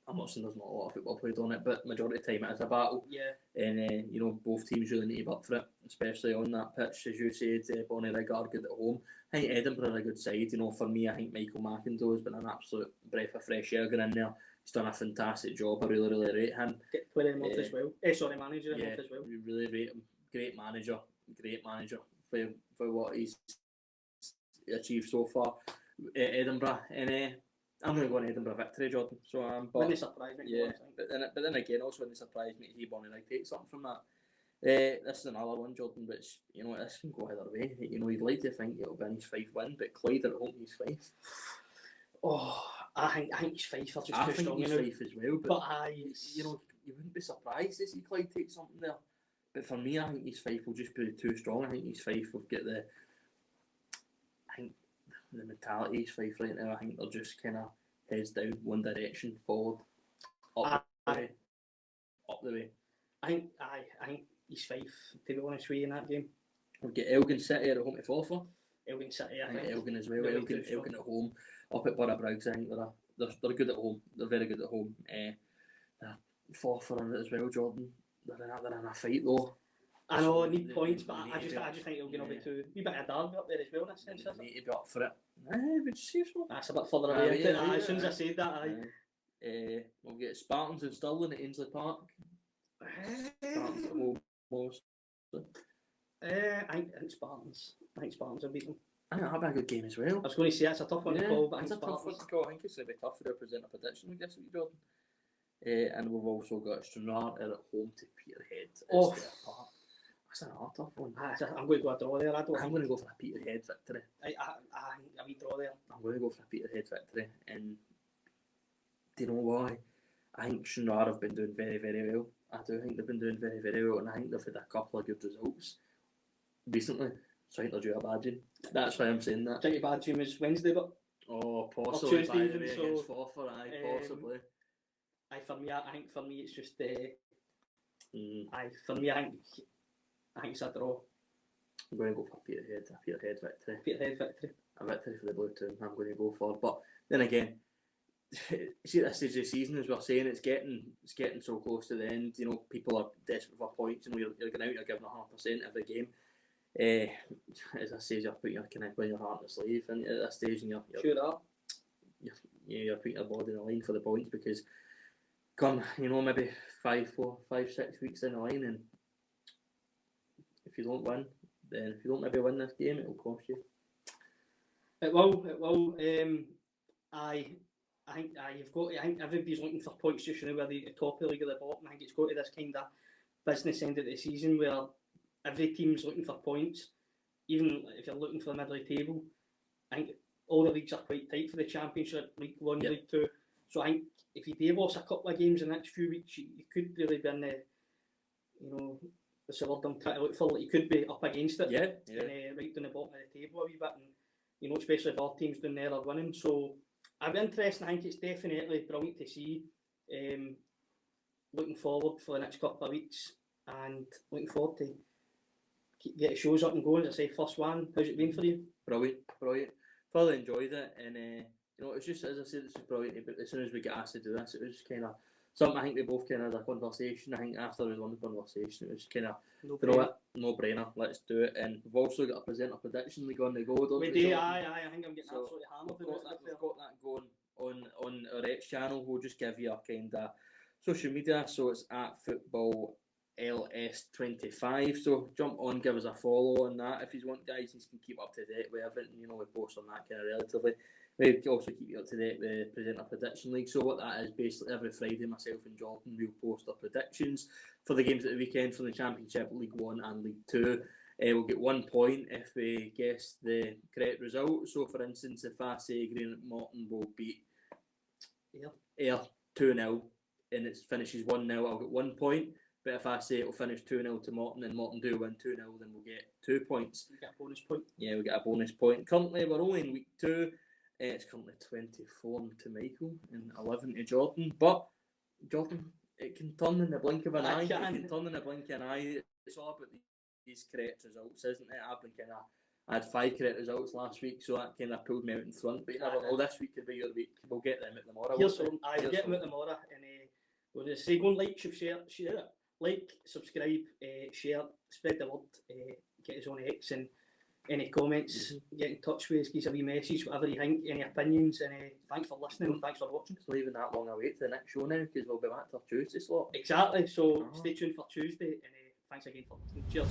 I'm not saying there's not a lot of football played on it, but majority of the time it is a battle. Yeah. And both teams really need to be up for it, especially on that pitch. As you said, Bonnyrigg are good at home. I think Edinburgh are a good side. For me, I think Michael McIndoe has been an absolute breath of fresh air going in there. He's done a fantastic job. I really rate him. Get player him off as well. Manager him off as well. We really rate him. Great manager for what he's achieved so far at Edinburgh. And I'm going to go on Edinburgh victory, Jordan. So wouldn't surprise me. Yeah, but then again, also wouldn't surprise me to see Bonnyrigg take something from that. This is another one, Jordan, which this can go either way. You'd like to think it'll be an East Fife win, but Clyde are at home East Fife. Oh, I think East Fife are just I too think strong. East Fife as well, but you wouldn't be surprised to see Clyde take something there. But for me, I think East Fife will just be too strong. I think East Fife will get the mentality of East Fife right now. I think they're just kind of heads down, one direction, forward, up the way. I think East Fife, to be honest with you, in that game. We'll get Elgin City at home to Forfar. Elgin City, I think Elgin as well. Elgin at home, up at Borough Briggs. I think they're good at home. They're very good at home. Forfar in it as well, Jordan. They're in a fight though. I know, need points, but I just think Elgin will be too. We bit of Derby up there as well in this sense, isn't it? Need to be up for it. Would you say so? That's a bit further away. As soon as I said that, we'll get Spartans and Stirling at Ainsley Park. Spartans at home, most. I think Spartans. I think Spartans will beat them. I think that'll be a good game as well. I was going to say it's a tough one to call, but it's a tough one to call. I think it's going to be tough to represent a prediction, I guess, Jordan. And we've also got Stranraer at home to Peterhead. That's another tough one. I'm going to go a draw there. I'm going to go for a Peterhead victory. I wee draw there. I'm going to go for a Peterhead victory. And do you know why? I think Stranraer have been doing very, very well. I do think they've been doing very, very well, and I think they've had a couple of good results recently. So I think they're due a badging. That's why I'm saying that. I think your badging was Wednesday, but possibly Tuesday by the even, way so, against Forfar. Possibly. I think for me it's just for me I think it's a draw. I'm going to go for a Peterhead victory. Peterhead victory. A victory for the Blue Town. I'm going to go for. But then again, see at this stage of the season, as we're saying, it's getting so close to the end. People are desperate for points. You're going out, you're giving 100% every game. As I say, you're putting your heart in the sleeve, and at this stage, and you're putting your body in the line for the points, because come maybe 5, 6 weeks down the line, and if you don't win, then if you don't maybe win this game, it will cost you. It will. I think everybody's looking for points just now, whether the top of the league or the bottom. I think it's got to this kind of business end of the season where every team's looking for points. Even if you're looking for the middle of the table, I think all the leagues are quite tight for the Championship, League 1, League 2. So I think if you do lose a couple of games in the next few weeks, you could really be in the, the word I'm trying to look for, you could be up against it. And, right down the bottom of the table a wee bit, and especially if our teams down there are winning. So I'd be interested. I think it's definitely brilliant to see. Looking forward for the next couple of weeks, and looking forward to get the shows up and going. As I say, first one, how's it been for you? Brilliant. Thoroughly enjoyed it, and it's just, as I said, it's brilliant. But as soon as we get asked to do this, it was kind of something I think we both kind of had a conversation. I think after we won the conversation, it was kind of no brainer. Let's do it. And we've also got a presenter prediction league on the go. Don't we do. I think I'm getting absolutely hammered. We've got that going on our X channel. We'll just give you a kind of social media. So it's at football LS25. So jump on, give us a follow on that if you want, guys. You can keep up to date with everything. We post on that kind of relatively We also keep you up to date with Presenter Prediction League. So what that is, basically every Friday, myself and Jordan will post our predictions for the games at the weekend from the Championship, League 1 and League 2. We'll get 1 point if we guess the correct result. So for instance, if I say Greenock Morton will beat Ayr 2-0 and it finishes 1-0, I'll get 1 point. But if I say it'll finish 2-0 to Morton and Morton do win 2-0, then we'll get 2 points. We get a bonus point. Yeah, we get a bonus point. Currently, we're only in week 2. It's currently 24 to Michael and 11 to Jordan. But, Jordan, it can turn in the blink of an eye. It can turn in the blink of an eye. It's all about these correct results, isn't it? I had 5 correct results last week, so that kind of pulled me out in front. But you never know, this week could be your week. We'll get them at the morrow. I'll get them at the morrow. And we'll just say, go and like, subscribe, share, spread the word, get us on X, and any comments, get in touch with us, give us a wee message, whatever you think, any opinions, and thanks for listening and thanks for watching. It's leaving that long away to the next show now, because we'll be back to our Tuesday slot. Exactly, so stay tuned for Tuesday, and thanks again for listening. Cheers.